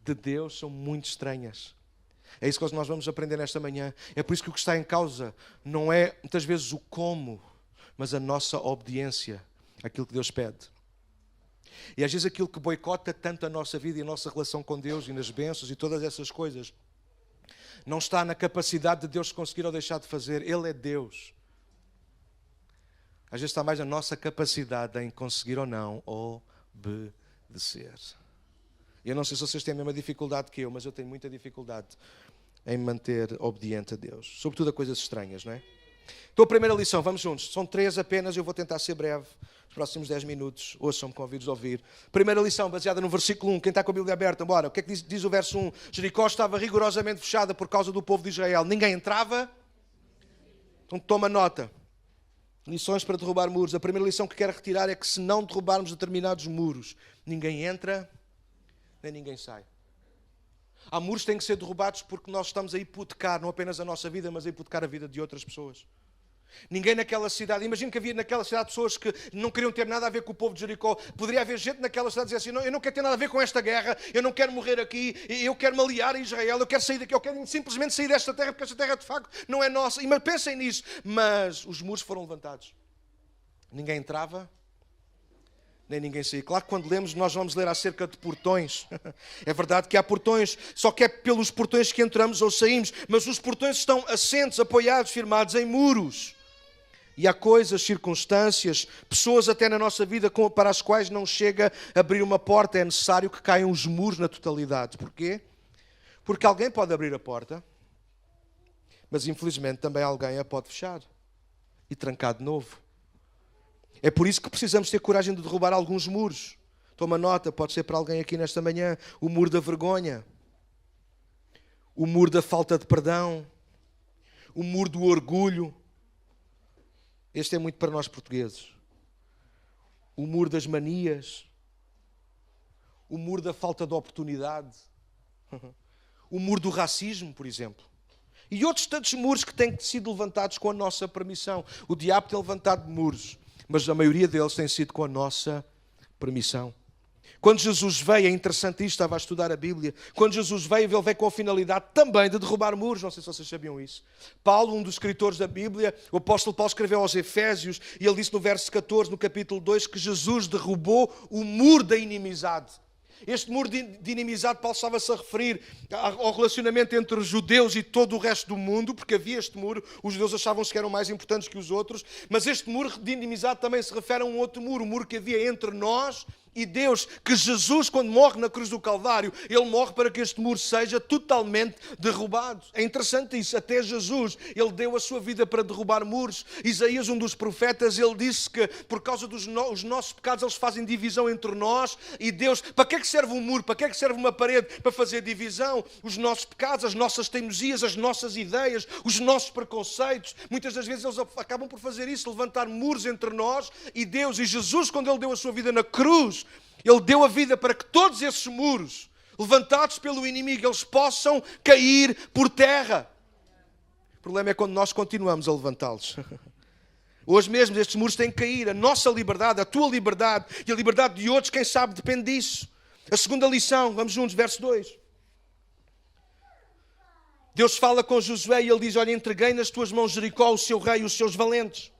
de Deus são muito estranhas. É isso que nós vamos aprender nesta manhã. É por isso que o que está em causa não é, muitas vezes, o como, mas a nossa obediência àquilo que Deus pede. E às vezes aquilo que boicota tanto a nossa vida e a nossa relação com Deus e nas bênçãos e todas essas coisas não está na capacidade de Deus conseguir ou deixar de fazer. Ele é Deus. Às vezes está mais na nossa capacidade em conseguir ou não obedecer. Eu não sei se vocês têm a mesma dificuldade que eu, mas eu tenho muita dificuldade em me manter obediente a Deus. Sobretudo a coisas estranhas, não é? Então a primeira lição, vamos juntos. São 3 apenas, eu vou tentar ser breve. Os próximos 10 minutos, ouçam-me, convido-os a ouvir. Primeira lição, baseada no versículo 1. Quem está com a Bíblia aberta, bora. O que é que diz o verso 1? Jericó estava rigorosamente fechada por causa do povo de Israel. Ninguém entrava. Então toma nota. Lições para derrubar muros. A primeira lição que quero retirar é que se não derrubarmos determinados muros, ninguém entra, nem ninguém sai. Há muros que têm que ser derrubados porque nós estamos a hipotecar, não apenas a nossa vida, mas a hipotecar a vida de outras pessoas. Ninguém naquela cidade, imagino que havia naquela cidade pessoas que não queriam ter nada a ver com o povo de Jericó. Poderia haver gente naquela cidade que dizia assim, não, eu não quero ter nada a ver com esta guerra, eu não quero morrer aqui, eu quero me aliar a Israel, eu quero sair daqui, eu quero simplesmente sair desta terra, porque esta terra de facto não é nossa. Mas pensem nisso, mas os muros foram levantados. Ninguém entrava, nem ninguém saía. Claro que quando lemos, nós vamos ler acerca de portões. É verdade que há portões, só que é pelos portões que entramos ou saímos, mas os portões estão assentos, apoiados, firmados em muros. E há coisas, circunstâncias, pessoas até na nossa vida para as quais não chega a abrir uma porta. É necessário que caiam os muros na totalidade. Porquê? Porque alguém pode abrir a porta, mas infelizmente também alguém a pode fechar e trancar de novo. É por isso que precisamos ter coragem de derrubar alguns muros. Toma nota, pode ser para alguém aqui nesta manhã. O muro da vergonha, o muro da falta de perdão, o muro do orgulho, Este é muito para nós portugueses. O muro das manias, o muro da falta de oportunidade, o muro do racismo, por exemplo. E outros tantos muros que têm sido levantados com a nossa permissão. O diabo tem levantado muros, mas a maioria deles tem sido com a nossa permissão. Quando Jesus veio, é interessante isto, estava a estudar a Bíblia, quando Jesus veio, ele veio com a finalidade também de derrubar muros, não sei se vocês sabiam isso. Paulo, um dos escritores da Bíblia, o apóstolo Paulo escreveu aos Efésios, e ele disse no verso 14, no capítulo 2, que Jesus derrubou o muro da inimizade. Este muro de inimizade, Paulo estava-se a referir ao relacionamento entre os judeus e todo o resto do mundo, porque havia este muro, os judeus achavam-se que eram mais importantes que os outros, mas este muro de inimizade também se refere a um outro muro, o muro que havia entre nós e Deus, que Jesus, quando morre na cruz do Calvário, ele morre para que este muro seja totalmente derrubado. É interessante isso, até Jesus, ele deu a sua vida para derrubar muros. Isaías, um dos profetas, ele disse que por causa dos nossos pecados, eles fazem divisão entre nós e Deus. Para que é que serve um muro? Para que é que serve uma parede? Para fazer divisão. Os nossos pecados, as nossas teimosias, as nossas ideias, os nossos preconceitos, muitas das vezes eles acabam por fazer isso, levantar muros entre nós e Deus. E Jesus, quando ele deu a sua vida na cruz, ele deu a vida para que todos esses muros, levantados pelo inimigo, eles possam cair por terra. O problema é quando nós continuamos a levantá-los. Hoje mesmo estes muros têm que cair. A nossa liberdade, a tua liberdade e a liberdade de outros, quem sabe, depende disso. A segunda lição, vamos juntos, verso 2. Deus fala com Josué e ele diz, olha, entreguei nas tuas mãos Jericó, o seu rei e os seus valentes.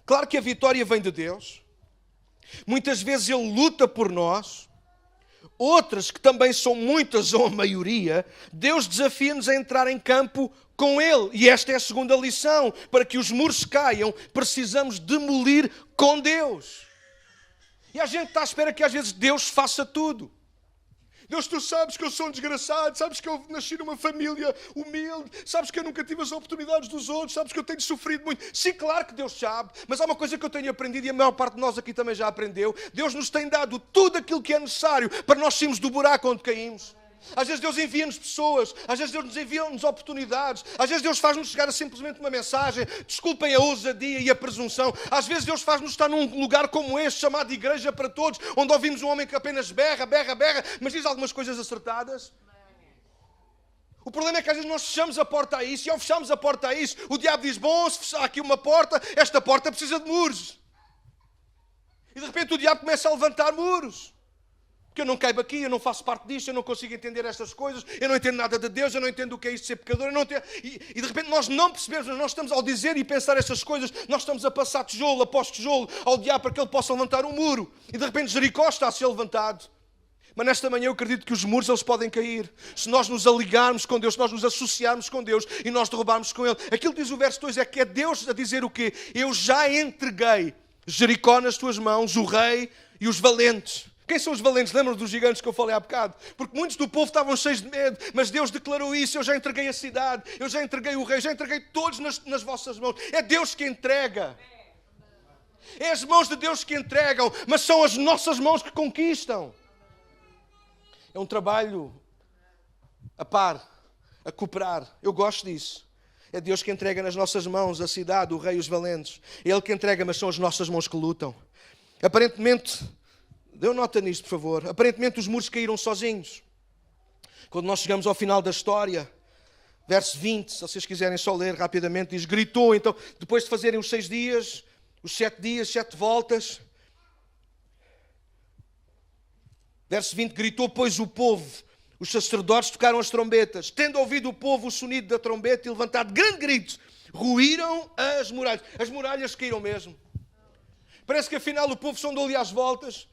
Claro que a vitória vem de Deus. Muitas vezes Ele luta por nós, outras, que também são muitas ou a maioria, Deus desafia-nos a entrar em campo com Ele. E esta é a segunda lição. Para que os muros caiam, precisamos demolir com Deus. E a gente está à espera que às vezes Deus faça tudo. Deus, tu sabes que eu sou um desgraçado, sabes que eu nasci numa família humilde, sabes que eu nunca tive as oportunidades dos outros, sabes que eu tenho sofrido muito. Sim, claro que Deus sabe, mas há uma coisa que eu tenho aprendido e a maior parte de nós aqui também já aprendeu. Deus nos tem dado tudo aquilo que é necessário para nós sairmos do buraco onde caímos. Às vezes Deus envia-nos pessoas, às vezes Deus nos envia-nos oportunidades, às vezes Deus faz-nos chegar a simplesmente uma mensagem, desculpem a ousadia e a presunção, às vezes Deus faz-nos estar num lugar como este, chamado Igreja para Todos, onde ouvimos um homem que apenas berra, mas diz algumas coisas acertadas. O problema é que às vezes nós fechamos a porta a isso, e ao fecharmos a porta a isso, o diabo diz, bom, se fechar aqui uma porta, esta porta precisa de muros. E de repente o diabo começa a levantar muros. Porque eu não caibo aqui, eu não faço parte disto, eu não consigo entender estas coisas, eu não entendo nada de Deus, eu não entendo o que é isto de ser pecador, eu não entendo... e de repente nós não percebemos, nós estamos ao dizer e pensar estas coisas, nós estamos a passar tijolo após tijolo ao diabo para que ele possa levantar um muro. E de repente Jericó está a ser levantado. Mas nesta manhã eu acredito que os muros eles podem cair. Se nós nos aligarmos com Deus, se nós nos associarmos com Deus e nós derrubarmos com Ele. Aquilo que diz o verso 2 é que é Deus a dizer o quê? Eu já entreguei Jericó nas tuas mãos, o rei e os valentes. Quem são os valentes? Lembram dos gigantes que eu falei há bocado? Porque muitos do povo estavam cheios de medo, mas Deus declarou isso, eu já entreguei a cidade, eu já entreguei o rei, já entreguei todos nas vossas mãos. É Deus que entrega. É as mãos de Deus que entregam, mas são as nossas mãos que conquistam. É um trabalho a par, a cooperar. Eu gosto disso. É Deus que entrega nas nossas mãos a cidade, o rei e os valentes. É Ele que entrega, mas são as nossas mãos que lutam. Aparentemente... Dê nota nisto, por favor. Aparentemente os muros caíram sozinhos. Quando nós chegamos ao final da história, verso 20, se vocês quiserem só ler rapidamente, diz, gritou, então, depois de fazerem os 6 dias, os 7 dias, 7 voltas. Verso 20, gritou, pois o povo, os sacerdotes tocaram as trombetas. Tendo ouvido o povo o sonido da trombeta e levantado grande grito, ruíram as muralhas. As muralhas caíram mesmo. Parece que afinal o povo só andou ali às voltas.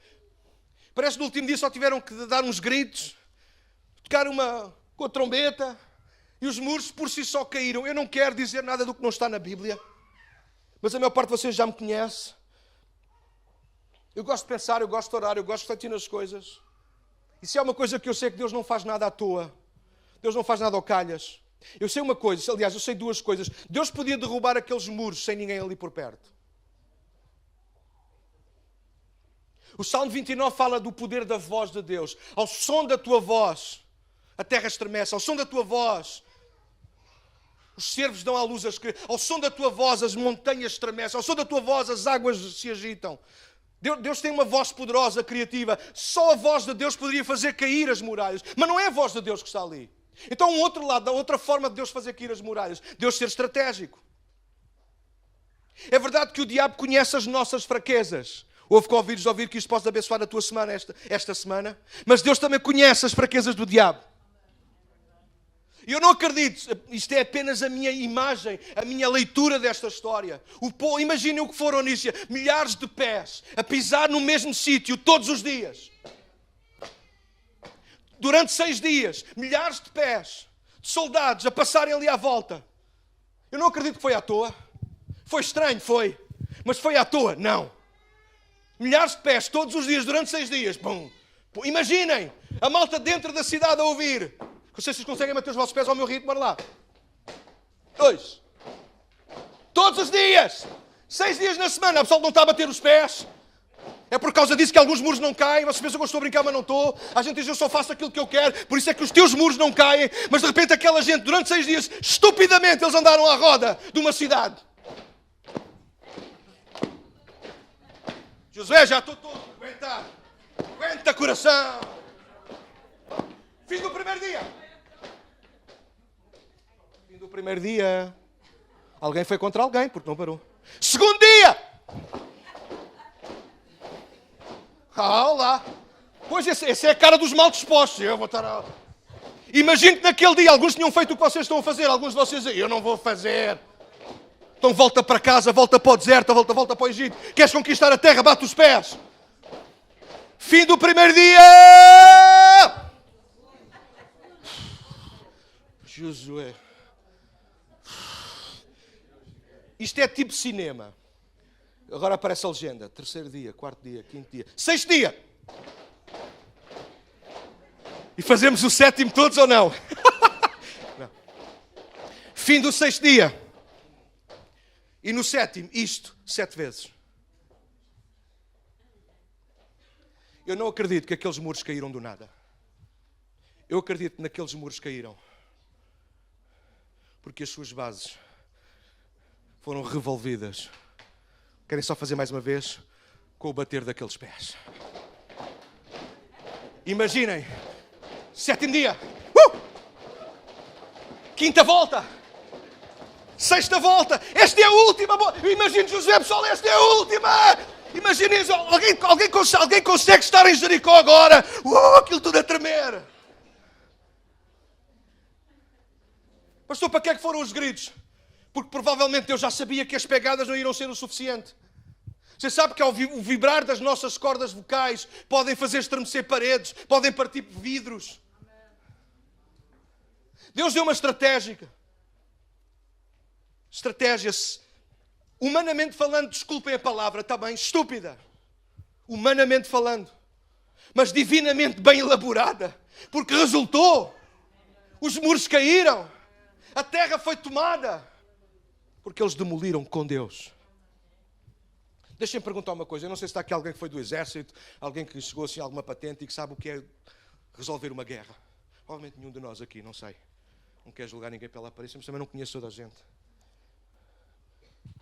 Parece que no último dia só tiveram que dar uns gritos, tocar com a trombeta, e os muros por si só caíram. Eu não quero dizer nada do que não está na Bíblia, mas a maior parte de vocês já me conhece. Eu gosto de pensar, eu gosto de orar, eu gosto de refletir nas coisas. E se há uma coisa que eu sei, que Deus não faz nada à toa, Deus não faz nada ao calhas. Eu sei uma coisa, aliás, eu sei 2 coisas. Deus podia derrubar aqueles muros sem ninguém ali por perto. O Salmo 29 fala do poder da voz de Deus. Ao som da tua voz, a terra estremece. Ao som da tua voz, Os cervos dão à luz as crianças. Ao som da tua voz as montanhas estremecem. Ao som da tua voz as águas se agitam. Deus tem uma voz poderosa, criativa. Só a voz de Deus poderia fazer cair as muralhas. Mas não é a voz de Deus que está ali. Então, um outro lado, a outra forma de Deus fazer cair as muralhas. Deus ser estratégico. É verdade que o diabo conhece as nossas fraquezas. Houve que ouvir que isto pode abençoar a tua semana, esta semana. Mas Deus também conhece as fraquezas do diabo. E eu não acredito, isto é apenas a minha imagem, a minha leitura desta história. Imaginem o que foram, Onícia, milhares de pés a pisar no mesmo sítio todos os dias. Durante 6 dias, milhares de pés de soldados a passarem ali à volta. Eu não acredito que foi à toa. Foi estranho, foi. Mas foi à toa? Não. Milhares de pés todos os dias, durante 6 dias. Bum. Imaginem, a malta dentro da cidade a ouvir. Não sei se vocês conseguem manter os vossos pés ao meu ritmo. Bora lá. 2. Todos os dias. 6 dias na semana. O pessoal não está a bater os pés. É por causa disso que alguns muros não caem. Vocês pensam que eu estou a brincar, mas não estou. A gente diz, eu só faço aquilo que eu quero. Por isso é que os teus muros não caem. Mas de repente aquela gente, durante 6 dias, estupidamente, eles andaram à roda de uma cidade. Josué, já estou todo. Aguenta. Aguenta, coração. Fim do primeiro dia. Fim do primeiro dia. Alguém foi contra alguém, porque não parou. Segundo dia. Olá. Pois essa é a cara dos mal dispostos. Eu vou estar a... Imagino que naquele dia alguns tinham feito o que vocês estão a fazer. Alguns de vocês dizem, eu não vou fazer. Então volta para casa, volta para o deserto, volta para o Egito. Queres conquistar a terra? Bate os pés. Fim do primeiro dia. Josué. Isto é tipo cinema. Agora aparece a legenda. 3º dia, 4º dia, 5º dia. 6º dia. E fazemos o 7º todos ou não? Não. Fim do 6º dia. E no 7º, isto, 7 vezes. Eu não acredito que aqueles muros caíram do nada. Eu acredito que naqueles muros caíram porque as suas bases foram revolvidas. Querem só fazer mais uma vez com o bater daqueles pés. Imaginem, 7º dia, 5ª volta, 6ª volta, esta é a última. Imagine Josué, pessoal, esta é a última. Imaginem, alguém consegue estar em Jericó agora? Aquilo tudo a tremer. Pastor, para que é que foram os gritos? Porque provavelmente Deus já sabia que as pegadas não iriam ser o suficiente. Você sabe que ao vibrar das nossas cordas vocais podem fazer estremecer paredes, podem partir vidros. Deus deu uma estratégia, humanamente falando, desculpem a palavra, está bem, estúpida. Humanamente falando. Mas divinamente bem elaborada. Porque resultou. Os muros caíram. A terra foi tomada. Porque eles demoliram com Deus. Deixem-me perguntar uma coisa. Eu não sei se está aqui alguém que foi do exército, alguém que chegou assim a alguma patente e que sabe o que é resolver uma guerra. Provavelmente nenhum de nós aqui, não sei. Não quero julgar ninguém pela aparência, mas também não conheço toda a gente.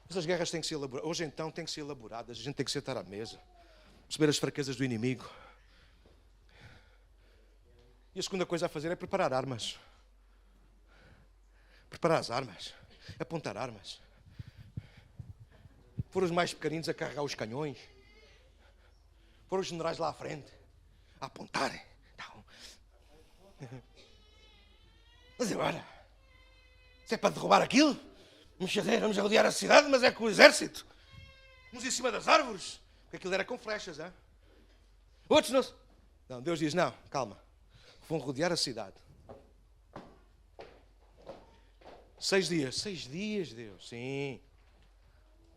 Mas as guerras têm que ser elaboradas. Hoje então têm que ser elaboradas. A gente tem que sentar à mesa. Perceber as fraquezas do inimigo. E a segunda coisa a fazer é preparar armas. Preparar as armas. Apontar armas. Foram os mais pequeninos a carregar os canhões. Foram os generais lá à frente a apontarem. Mas agora, se é para derrubar aquilo, vamos rodear a cidade, mas é com o exército. Vamos em cima das árvores. Porque aquilo era com flechas, hein? Outros não. Não, Deus diz, não, calma. Vão rodear a cidade. 6 dias. 6 dias, Deus. Sim.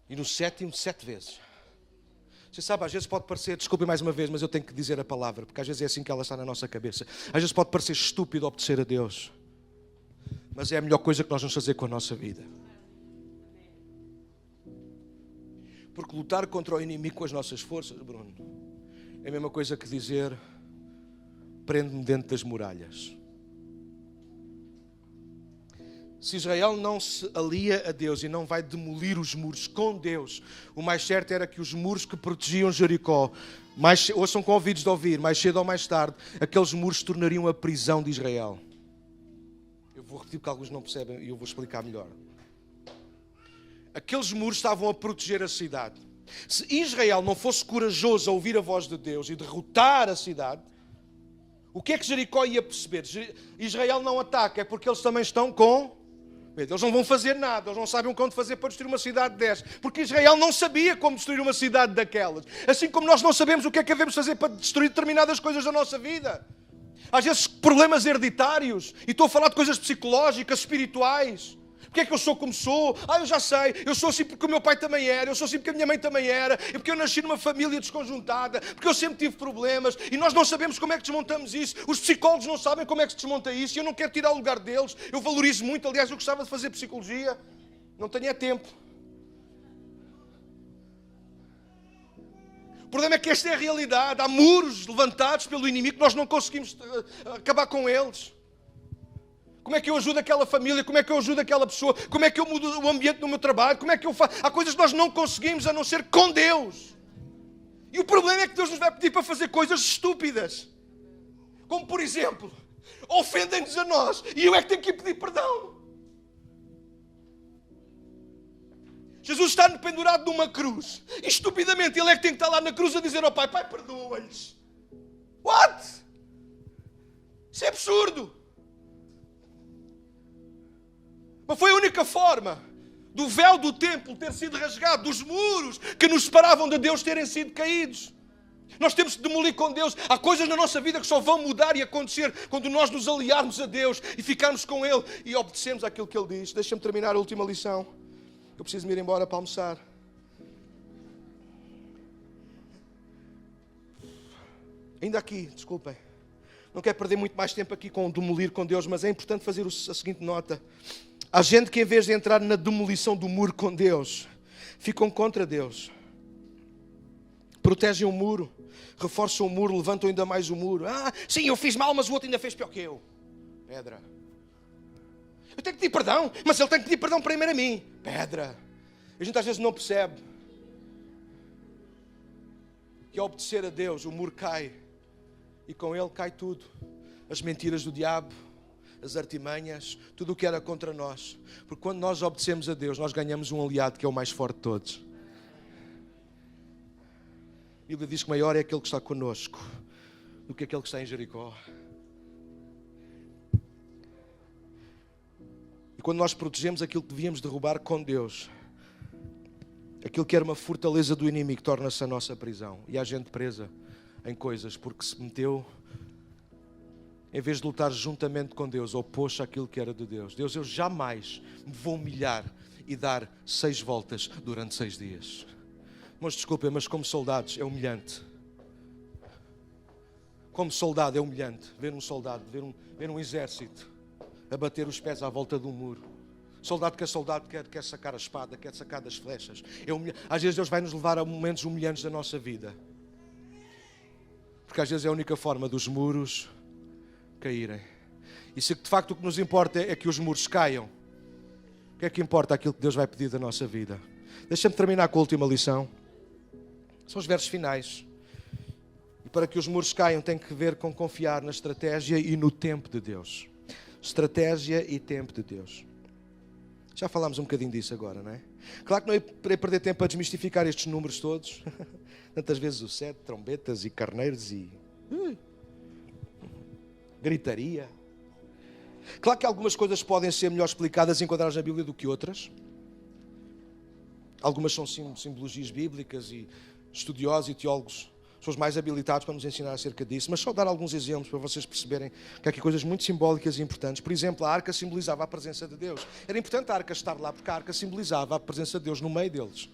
E no 7º, 7 vezes. Você sabe, às vezes pode parecer, desculpe mais uma vez, mas eu tenho que dizer a palavra, porque às vezes é assim que ela está na nossa cabeça. Às vezes pode parecer estúpido obedecer a Deus. Mas é a melhor coisa que nós vamos fazer com a nossa vida. Porque lutar contra o inimigo com as nossas forças, Bruno, é a mesma coisa que dizer, prende-me dentro das muralhas. Se Israel não se alia a Deus e não vai demolir os muros com Deus, o mais certo era que os muros que protegiam Jericó, ouçam com ouvidos de ouvir, mais cedo ou mais tarde, aqueles muros se tornariam a prisão de Israel. Eu vou repetir porque alguns não percebem e eu vou explicar melhor. Aqueles muros estavam a proteger a cidade. Se Israel não fosse corajoso a ouvir a voz de Deus e derrotar a cidade, o que é que Jericó ia perceber? Israel não ataca, é porque eles também estão com medo. Eles não vão fazer nada, eles não sabem o que vão fazer para destruir uma cidade dessas. Porque Israel não sabia como destruir uma cidade daquelas. Assim como nós não sabemos o que é que devemos fazer para destruir determinadas coisas da nossa vida. Às vezes problemas hereditários, e estou a falar de coisas psicológicas, espirituais. Porque é que eu sou como sou? Eu já sei, eu sou assim porque o meu pai também era, eu sou assim porque a minha mãe também era, e porque eu nasci numa família desconjuntada, porque eu sempre tive problemas, e nós não sabemos como é que desmontamos isso, os psicólogos não sabem como é que se desmonta isso, e eu não quero tirar o lugar deles, eu valorizo muito, aliás eu gostava de fazer psicologia, não tenho tempo. O problema é que esta é a realidade, há muros levantados pelo inimigo que nós não conseguimos acabar com eles. Como é que eu ajudo aquela família? Como é que eu ajudo aquela pessoa? Como é que eu mudo o ambiente no meu trabalho? Como é que eu faço? Há coisas que nós não conseguimos a não ser com Deus. E o problema é que Deus nos vai pedir para fazer coisas estúpidas. Como, por exemplo, ofendem-nos a nós e eu é que tenho que ir pedir perdão. Jesus está pendurado numa cruz. E estupidamente ele é que tem que estar lá na cruz a dizer ao Pai, Pai, perdoa-lhes. What? Isso é absurdo. Mas foi a única forma do véu do templo ter sido rasgado, dos muros que nos separavam de Deus terem sido caídos. Nós temos que demolir com Deus. Há coisas na nossa vida que só vão mudar e acontecer quando nós nos aliarmos a Deus e ficarmos com Ele e obedecermos àquilo que Ele diz. Deixa-me terminar a última lição. Eu preciso me ir embora para almoçar. Ainda aqui, desculpem. Não quero perder muito mais tempo aqui com demolir com Deus, mas é importante fazer a seguinte nota. Há gente que em vez de entrar na demolição do muro com Deus, ficam contra Deus. Protegem o muro, reforçam o muro, levantam ainda mais o muro. Sim, eu fiz mal, mas o outro ainda fez pior que eu. Pedra. Eu tenho que pedir perdão, mas ele tem que pedir perdão primeiro a mim. Pedra. A gente às vezes não percebe que ao obedecer a Deus o muro cai e com ele cai tudo. As mentiras do diabo, as artimanhas, tudo o que era contra nós. Porque quando nós obedecemos a Deus, nós ganhamos um aliado que é o mais forte de todos. A Bíblia diz que maior é aquele que está connosco do que aquele que está em Jericó. E quando nós protegemos aquilo que devíamos derrubar com Deus, aquilo que era uma fortaleza do inimigo torna-se a nossa prisão. E há gente presa em coisas porque se meteu, em vez de lutar juntamente com Deus, opôs-se àquilo que era de Deus. Deus, eu jamais me vou humilhar e dar 6 voltas durante 6 dias. Mas desculpem, mas como soldados é humilhante. Como soldado é humilhante ver um soldado, ver um exército a bater os pés à volta de um muro. Soldado que é soldado quer sacar a espada, quer sacar das flechas. Às vezes Deus vai nos levar a momentos humilhantes da nossa vida. Porque às vezes é a única forma dos muros caírem. E se de facto o que nos importa é que os muros caiam, o que é que importa aquilo que Deus vai pedir da nossa vida? Deixa-me terminar com a última lição. São os versos finais. E para que os muros caiam tem que ver com confiar na estratégia e no tempo de Deus. Estratégia e tempo de Deus. Já falámos um bocadinho disso agora, não é? Claro que não é perder tempo a desmistificar estes números todos. Tantas vezes o 7, trombetas e carneiros e gritaria. Claro que algumas coisas podem ser melhor explicadas e enquadradas na Bíblia do que outras. Algumas são simbologias bíblicas e estudiosos e teólogos são os mais habilitados para nos ensinar acerca disso. Mas só dar alguns exemplos para vocês perceberem que há aqui coisas muito simbólicas e importantes. Por exemplo, a arca simbolizava a presença de Deus. Era importante a arca estar lá porque a arca simbolizava a presença de Deus no meio deles.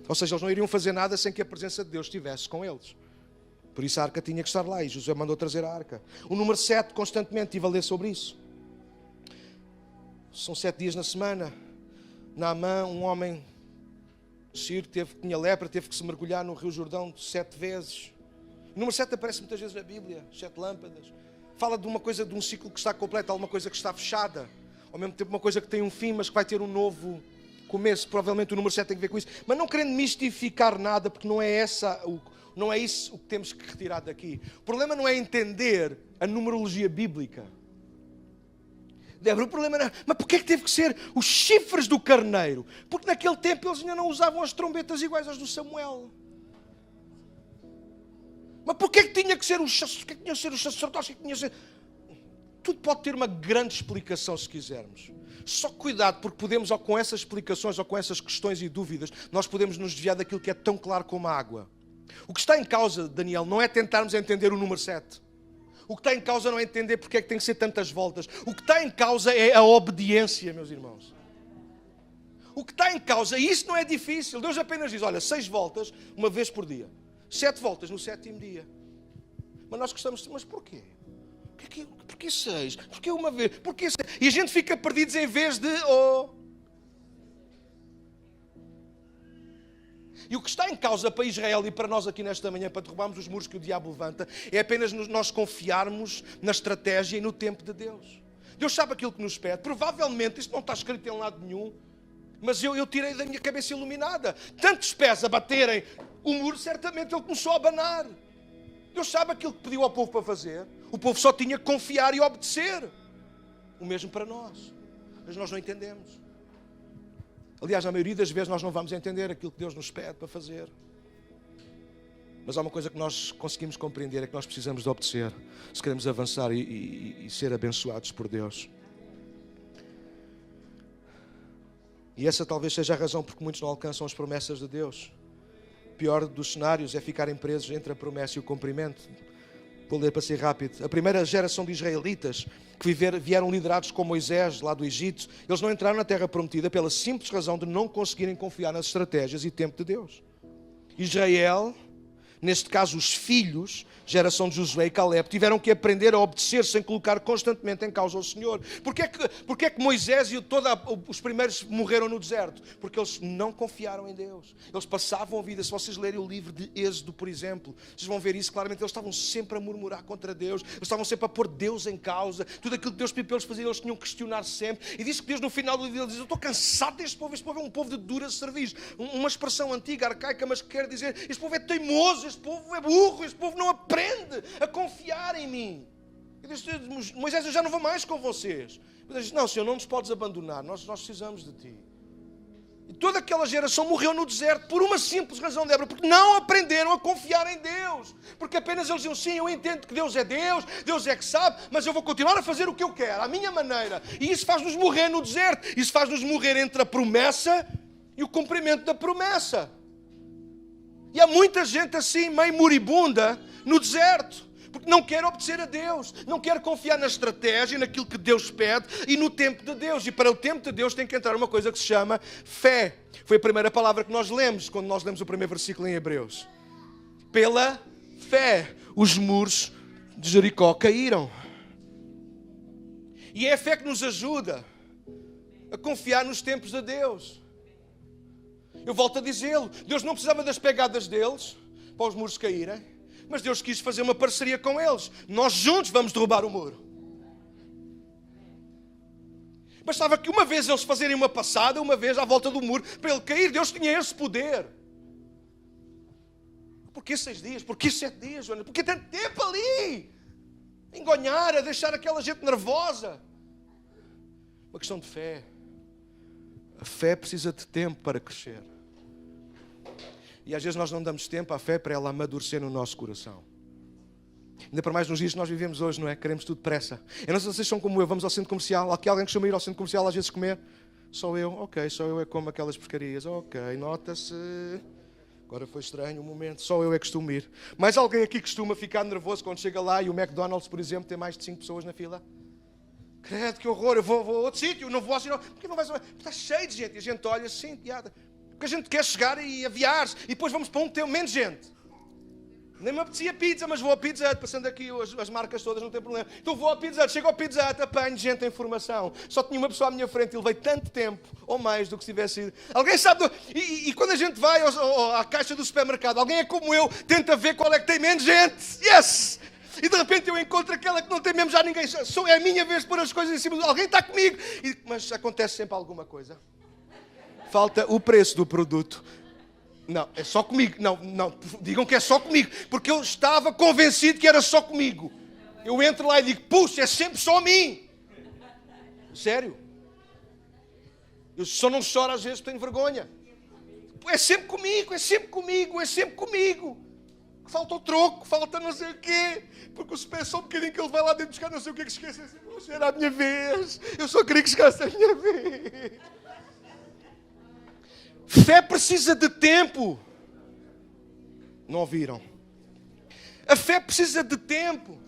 Ou seja, eles não iriam fazer nada sem que a presença de Deus estivesse com eles. Por isso a arca tinha que estar lá e Josué mandou trazer a arca. O número 7, constantemente estive a ler sobre isso. São 7 dias na semana. Naamã, um homem Ciro, tinha lepra, teve que se mergulhar no Rio Jordão 7 vezes. O número 7 aparece muitas vezes na Bíblia, 7 lâmpadas. Fala de uma coisa, de um ciclo que está completo, alguma coisa que está fechada. ao mesmo tempo uma coisa que tem um fim, mas que vai ter um novo começo. Provavelmente o número 7 tem a ver com isso. Mas não querendo mistificar nada, porque não é isso o que temos que retirar daqui. O problema não é entender a numerologia bíblica. Débora, o problema não é... Mas porquê é que teve que ser os chifres do carneiro? Porque naquele tempo eles ainda não usavam as trombetas iguais às do Samuel. Mas porquê é que tinha que ser os sacerdotes? Tudo pode ter uma grande explicação se quisermos. Só cuidado, porque podemos, ou com essas explicações, ou com essas questões e dúvidas, nós podemos nos desviar daquilo que é tão claro como a água. O que está em causa, Daniel, não é tentarmos entender o número 7. O que está em causa não é entender porque é que tem que ser tantas voltas. O que está em causa é a obediência, meus irmãos. O que está em causa, e isso não é difícil. Deus apenas diz, olha, 6 voltas, uma vez por dia. 7 voltas no 7º dia. Mas nós gostamos, mas porquê? Porquê 6? Porquê uma vez? Porquê 6? E a gente fica perdidos em vez de... E o que está em causa para Israel e para nós aqui nesta manhã, para derrubarmos os muros que o diabo levanta, é apenas nós confiarmos na estratégia e no tempo de Deus. Deus sabe aquilo que nos pede. Provavelmente, isto não está escrito em lado nenhum, mas eu tirei da minha cabeça iluminada. Tantos pés a baterem o muro, certamente ele começou a abanar. Deus sabe aquilo que pediu ao povo para fazer. O povo só tinha que confiar e obedecer. O mesmo para nós. Mas nós não entendemos. Aliás, na maioria das vezes nós não vamos entender aquilo que Deus nos pede para fazer. Mas há uma coisa que nós conseguimos compreender, é que nós precisamos de obedecer se queremos avançar e ser abençoados por Deus. E essa talvez seja a razão porque muitos não alcançam as promessas de Deus. O pior dos cenários é ficarem presos entre a promessa e o cumprimento. Vou ler para ser rápido. A primeira geração de israelitas que vieram liderados com Moisés lá do Egito, eles não entraram na terra prometida pela simples razão de não conseguirem confiar nas estratégias e tempo de Deus. Israel, neste caso os filhos, geração de Josué e Caleb, tiveram que aprender a obedecer sem colocar constantemente em causa o Senhor. Porquê é que Moisés e os primeiros morreram no deserto? Porque eles não confiaram em Deus. Eles passavam a vida, se vocês lerem o livro de Êxodo, por exemplo, vocês vão ver isso claramente, eles estavam sempre a murmurar contra Deus, eles estavam sempre a pôr Deus em causa, tudo aquilo que Deus pediu para eles fazerem, eles tinham que questionar sempre. E diz que Deus no final do livro diz, eu estou cansado deste povo, este povo é um povo de dura cerviz. Uma expressão antiga, arcaica, mas que quer dizer, este povo é teimoso, este povo é burro, este povo não aprende a confiar em mim. E diz, Moisés, eu já não vou mais com vocês. Mas diz, não, Senhor, não nos podes abandonar, nós precisamos de ti. E toda aquela geração morreu no deserto por uma simples razão, Débora, porque não aprenderam a confiar em Deus. Porque apenas eles diziam, sim, eu entendo que Deus é que sabe, mas eu vou continuar a fazer o que eu quero, à minha maneira. E isso faz-nos morrer no deserto, isso faz-nos morrer entre a promessa e o cumprimento da promessa. E há muita gente assim, meio moribunda, no deserto, porque não quer obedecer a Deus, não quer confiar na estratégia, naquilo que Deus pede e no tempo de Deus. E para o tempo de Deus tem que entrar uma coisa que se chama fé. Foi a primeira palavra que nós lemos, quando nós lemos o primeiro versículo em Hebreus. Pela fé, os muros de Jericó caíram. E é a fé que nos ajuda a confiar nos tempos de Deus. Eu volto a dizê-lo, Deus não precisava das pegadas deles para os muros caírem, mas Deus quis fazer uma parceria com eles. Nós juntos vamos derrubar o muro. Bastava que uma vez eles fazerem uma passada, uma vez à volta do muro, para ele cair. Deus tinha esse poder. Porquê 6 dias? Porquê 7 dias, Joana? Porquê tanto tempo ali? Engonhar, a deixar aquela gente nervosa. Uma questão de fé. A fé precisa de tempo para crescer. E às vezes nós não damos tempo à fé para ela amadurecer no nosso coração. Ainda para mais nos dias que nós vivemos hoje, não é? Queremos tudo depressa. Eu não sei se vocês são como eu, vamos ao centro comercial. Há aqui alguém que costuma ir ao centro comercial às vezes comer? Só eu, ok, só eu é que como aquelas porcarias. Ok, nota-se. Agora foi estranho o momento, só eu é que costumo ir. Mas alguém aqui costuma ficar nervoso quando chega lá e o McDonald's, por exemplo, tem mais de 5 pessoas na fila? Credo, que horror, eu vou a outro sítio, não vou assim, não. Por que não vais? Está cheio de gente. E a gente olha assim, piada. Porque a gente quer chegar e aviar-se. E depois vamos para um que tem menos gente. Nem me apetecia pizza, mas vou a Pizza Hut, passando aqui as marcas todas, não tem problema. Então vou a Pizza Hut, chego ao Pizza Hut, apanho gente em formação. Só tinha uma pessoa à minha frente e levei tanto tempo, ou mais, do que se tivesse ido. Alguém sabe? E quando a gente vai à caixa do supermercado, alguém é como eu, tenta ver qual é que tem menos gente. Yes! E de repente eu encontro aquela que não tem mesmo já ninguém. É a minha vez de pôr as coisas em cima. Alguém está comigo. Mas acontece sempre alguma coisa. Falta o preço do produto. Não, é só comigo. Não, digam que é só comigo. Porque eu estava convencido que era só comigo. Eu entro lá e digo, puxa, é sempre só a mim. Sério. Eu só não choro às vezes porque tenho vergonha. É sempre comigo, é sempre comigo, é sempre comigo. Falta o troco, falta não sei o quê. Porque se pensa só um bocadinho que ele vai lá dentro buscar não sei o quê que esquece. Hoje era a minha vez. Eu só queria que chegasse a minha vez. Fé precisa de tempo. Não ouviram? A fé precisa de tempo.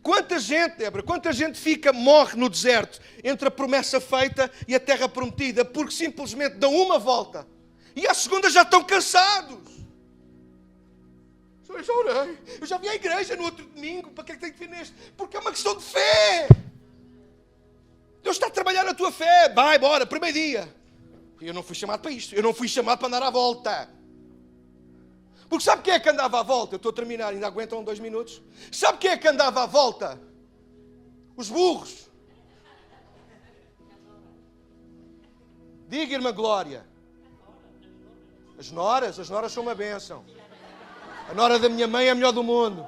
Quanta gente, Débora, quanta gente morre no deserto entre a promessa feita e a terra prometida porque simplesmente dão uma volta e à segunda já estão cansados. Eu já orei, eu já vim à igreja no outro domingo, para que é que tenho que vir neste? Porque é uma questão de fé. Deus está a trabalhar na tua fé. Vai, bora, primeiro dia. Eu não fui chamado para isto, eu não fui chamado para andar à volta. Porque sabe quem é que andava à volta? Eu estou a terminar, ainda aguentam 2 minutos. Sabe quem é que andava à volta? Os burros. Diga, irmã Glória. As noras são uma bênção. A nora da minha mãe é a melhor do mundo.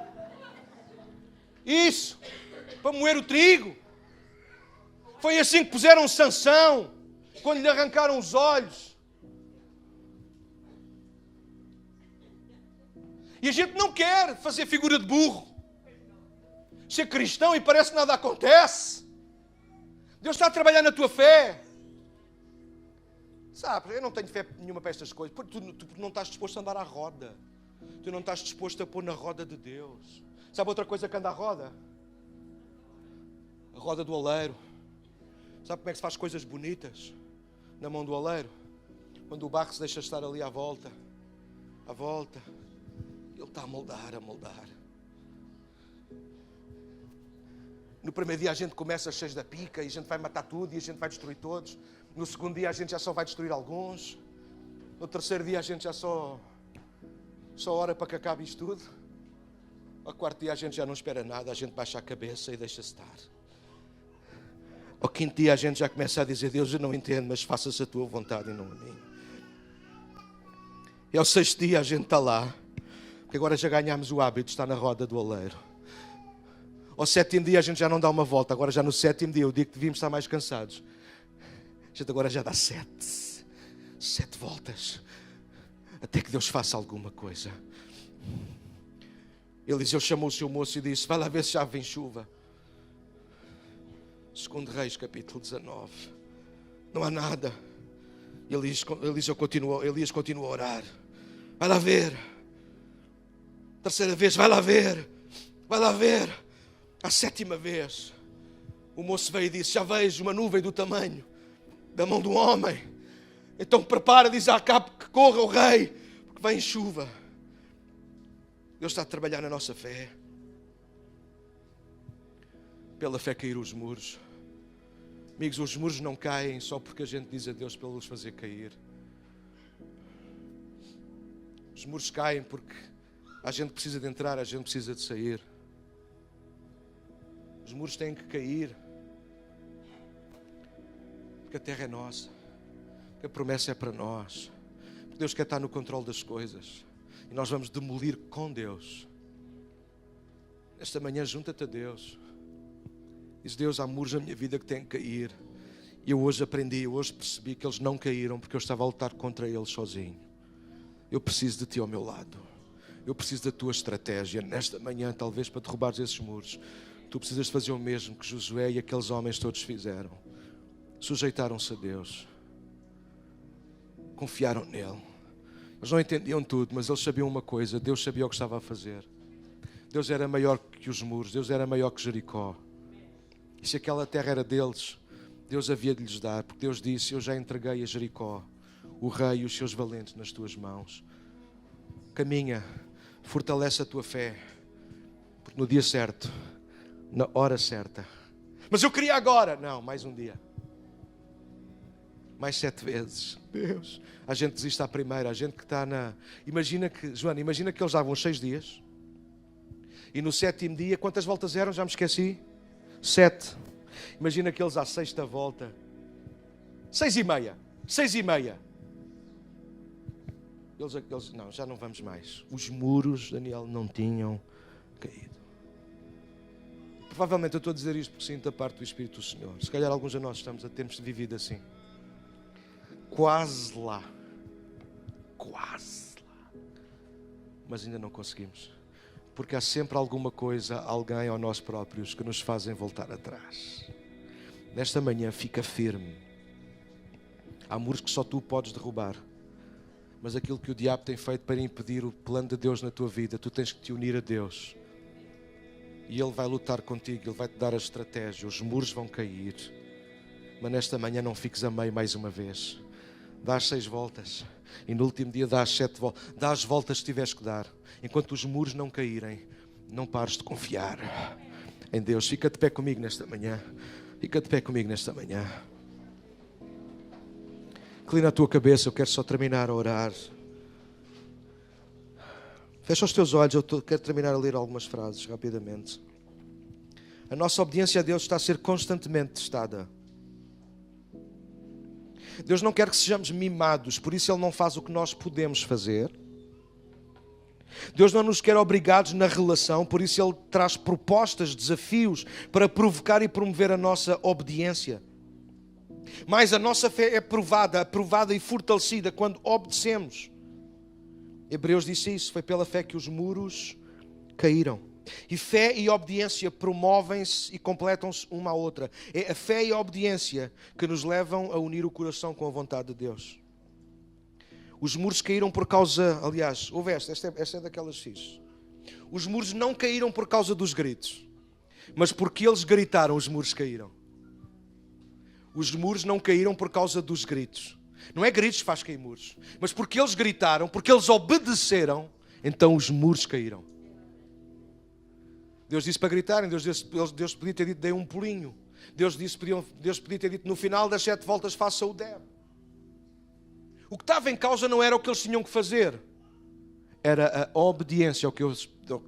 Isso, para moer o trigo. Foi assim que puseram Sansão, quando lhe arrancaram os olhos. E a gente não quer fazer figura de burro. Ser cristão e parece que nada acontece. Deus está a trabalhar na tua fé. Sabe, eu não tenho fé nenhuma para estas coisas. Porque tu não estás disposto a andar à roda. Tu não estás disposto a pôr na roda de Deus. Sabe outra coisa que anda à roda? A roda do oleiro. Sabe como é que se faz coisas bonitas? Na mão do oleiro. Quando o barro se deixa estar ali à volta. À volta. Ele está a moldar, a moldar. No primeiro dia a gente começa cheios da pica e a gente vai matar tudo e a gente vai destruir todos. No segundo dia a gente já só vai destruir alguns. No terceiro dia a gente já só ora para que acabe isto tudo. Ao quarto dia a gente já não espera nada, a gente baixa a cabeça e deixa-se estar. Ao quinto dia a gente já começa a dizer, Deus, eu não entendo, mas faça-se a tua vontade e não a minha. E ao sexto dia a gente está lá. Porque agora já ganhámos o hábito de estar na roda do oleiro. Ao sétimo dia a gente já não dá uma volta. Agora já no sétimo dia, o dia que devíamos estar mais cansados. A gente agora já dá 7 voltas. Até que Deus faça alguma coisa. Eliseu chamou o seu moço e disse, vai lá ver se já vem chuva. 2 Reis, capítulo 19. Não há nada. Elias continua a orar. Vai lá ver. Terceira vez, vai lá ver. Vai lá ver. A 7ª vez, o moço veio e disse, já vejo uma nuvem do tamanho da mão do homem. Então prepara, diz a Acabe que corra o rei, porque vem chuva. Deus está a trabalhar na nossa fé. Pela fé caíram os muros. Amigos, os muros não caem só porque a gente diz a Deus para os fazer cair. Os muros caem porque a gente precisa de entrar, a gente precisa de sair. Os muros têm que cair. Porque a terra é nossa. Porque a promessa é para nós. Porque Deus quer estar no controle das coisas. E nós vamos demolir com Deus. Esta manhã junta-te a Deus. Diz, Deus, há muros na minha vida que têm que cair. E eu hoje aprendi, eu hoje percebi que eles não caíram porque eu estava a lutar contra eles sozinho. Eu preciso de Ti ao meu lado. Eu preciso da Tua estratégia. Nesta manhã, talvez, para derrubares esses muros. Tu precisas de fazer o mesmo que Josué e aqueles homens todos fizeram. Sujeitaram-se a Deus. Confiaram nele. Eles não entendiam tudo, mas eles sabiam uma coisa. Deus sabia o que estava a fazer. Deus era maior que os muros. Deus era maior que Jericó. E se aquela terra era deles, Deus havia de lhes dar. Porque Deus disse, eu já entreguei a Jericó, o rei e os seus valentes nas tuas mãos. Caminha, fortalece a tua fé. Porque no dia certo, na hora certa. Mas eu queria agora. Não, mais um dia. Mais 7 vezes. Deus. A gente desiste à primeira. A gente que está na... Joana, imagina que eles davam 6 dias. E no 7º dia, quantas voltas eram? Já me esqueci. 7. Imagina que eles à 6ª volta. 6:30. 6:30. Eles, não, já não vamos mais. Os muros, Daniel, não tinham caído. Provavelmente eu estou a dizer isto porque sinto a parte do Espírito do Senhor. Se calhar alguns de nós estamos a termos vivido assim. Quase lá. Quase lá. Mas ainda não conseguimos. Porque há sempre alguma coisa, alguém ou nós próprios que nos fazem voltar atrás. Nesta manhã fica firme. Há muros que só tu podes derrubar. Mas aquilo que o diabo tem feito para impedir o plano de Deus na tua vida, tu tens que te unir a Deus. E Ele vai lutar contigo, Ele vai te dar a estratégia, os muros vão cair. Mas nesta manhã não fiques a meio mais uma vez. Dá as 6 voltas. E no último dia dá as 7 voltas. Dá as voltas que tiveres que dar. Enquanto os muros não caírem, não pares de confiar em Deus. Fica de pé comigo nesta manhã. Fica de pé comigo nesta manhã. Inclina a tua cabeça, eu quero só terminar a orar. Fecha os teus olhos, eu quero terminar a ler algumas frases rapidamente. A nossa obediência a Deus está a ser constantemente testada. Deus não quer que sejamos mimados, por isso Ele não faz o que nós podemos fazer. Deus não nos quer obrigados na relação, por isso Ele traz propostas, desafios para provocar e promover a nossa obediência. Mas a nossa fé é aprovada e fortalecida quando obedecemos. Hebreus disse isso, foi pela fé que os muros caíram. E fé e obediência promovem-se e completam-se uma à outra. É a fé e a obediência que nos levam a unir o coração com a vontade de Deus. Os muros caíram por causa, aliás, houve esta é daquelas fixes. Os muros não caíram por causa dos gritos, mas porque eles gritaram, os muros caíram. Os muros não caíram por causa dos gritos. Não é gritos que faz cair muros, mas porque eles gritaram, porque eles obedeceram, então os muros caíram. Deus disse para gritarem, Deus podia ter dito, dei um pulinho. Deus podia ter dito, no final das 7 voltas faça o deb. O que estava em causa não era o que eles tinham que fazer, era a obediência ao que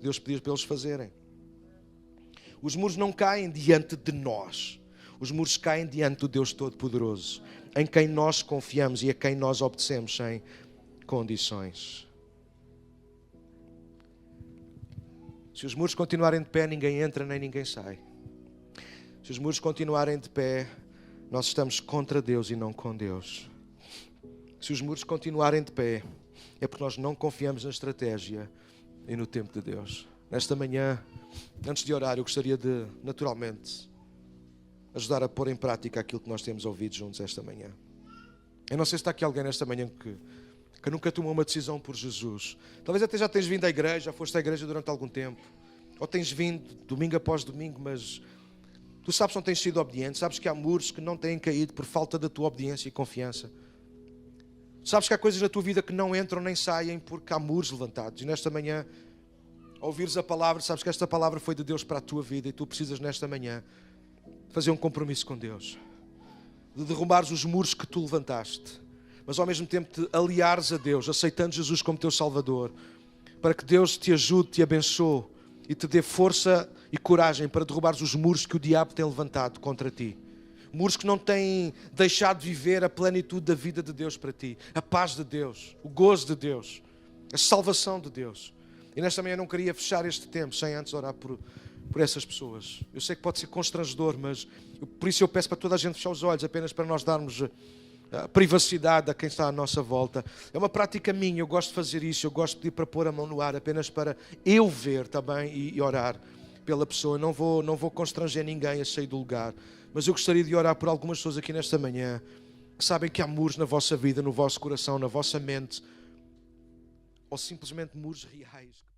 Deus pedia para eles fazerem. Os muros não caem diante de nós. Os muros caem diante do Deus Todo-Poderoso, em quem nós confiamos e a quem nós obedecemos sem condições. Se os muros continuarem de pé, ninguém entra nem ninguém sai. Se os muros continuarem de pé, nós estamos contra Deus e não com Deus. Se os muros continuarem de pé, é porque nós não confiamos na estratégia e no tempo de Deus. Nesta manhã, antes de orar, eu gostaria de, naturalmente, ajudar a pôr em prática aquilo que nós temos ouvido juntos esta manhã. Eu não sei se está aqui alguém nesta manhã que nunca tomou uma decisão por Jesus. Talvez até já tens vindo à igreja, já foste à igreja durante algum tempo, ou tens vindo domingo após domingo, mas tu sabes que não tens sido obediente, sabes que há muros que não têm caído por falta da tua obediência e confiança. Sabes que há coisas na tua vida que não entram nem saem porque há muros levantados. E nesta manhã, ao ouvires a palavra, sabes que esta palavra foi de Deus para a tua vida e tu precisas nesta manhã fazer um compromisso com Deus, de derrubares os muros que tu levantaste, mas ao mesmo tempo te aliares a Deus, aceitando Jesus como teu Salvador, para que Deus te ajude, te abençoe e te dê força e coragem para derrubares os muros que o diabo tem levantado contra ti. Muros que não têm deixado de viver a plenitude da vida de Deus para ti, a paz de Deus, o gozo de Deus, a salvação de Deus. E nesta manhã eu não queria fechar este tempo sem antes orar por essas pessoas. Eu sei que pode ser constrangedor, mas por isso eu peço para toda a gente fechar os olhos, apenas para nós darmos a privacidade a quem está à nossa volta. É uma prática minha, eu gosto de fazer isso, eu gosto de pedir para pôr a mão no ar, apenas para eu ver também e orar pela pessoa. Não vou constranger ninguém a sair do lugar, mas eu gostaria de orar por algumas pessoas aqui nesta manhã que sabem que há muros na vossa vida, no vosso coração, na vossa mente, ou simplesmente muros reais.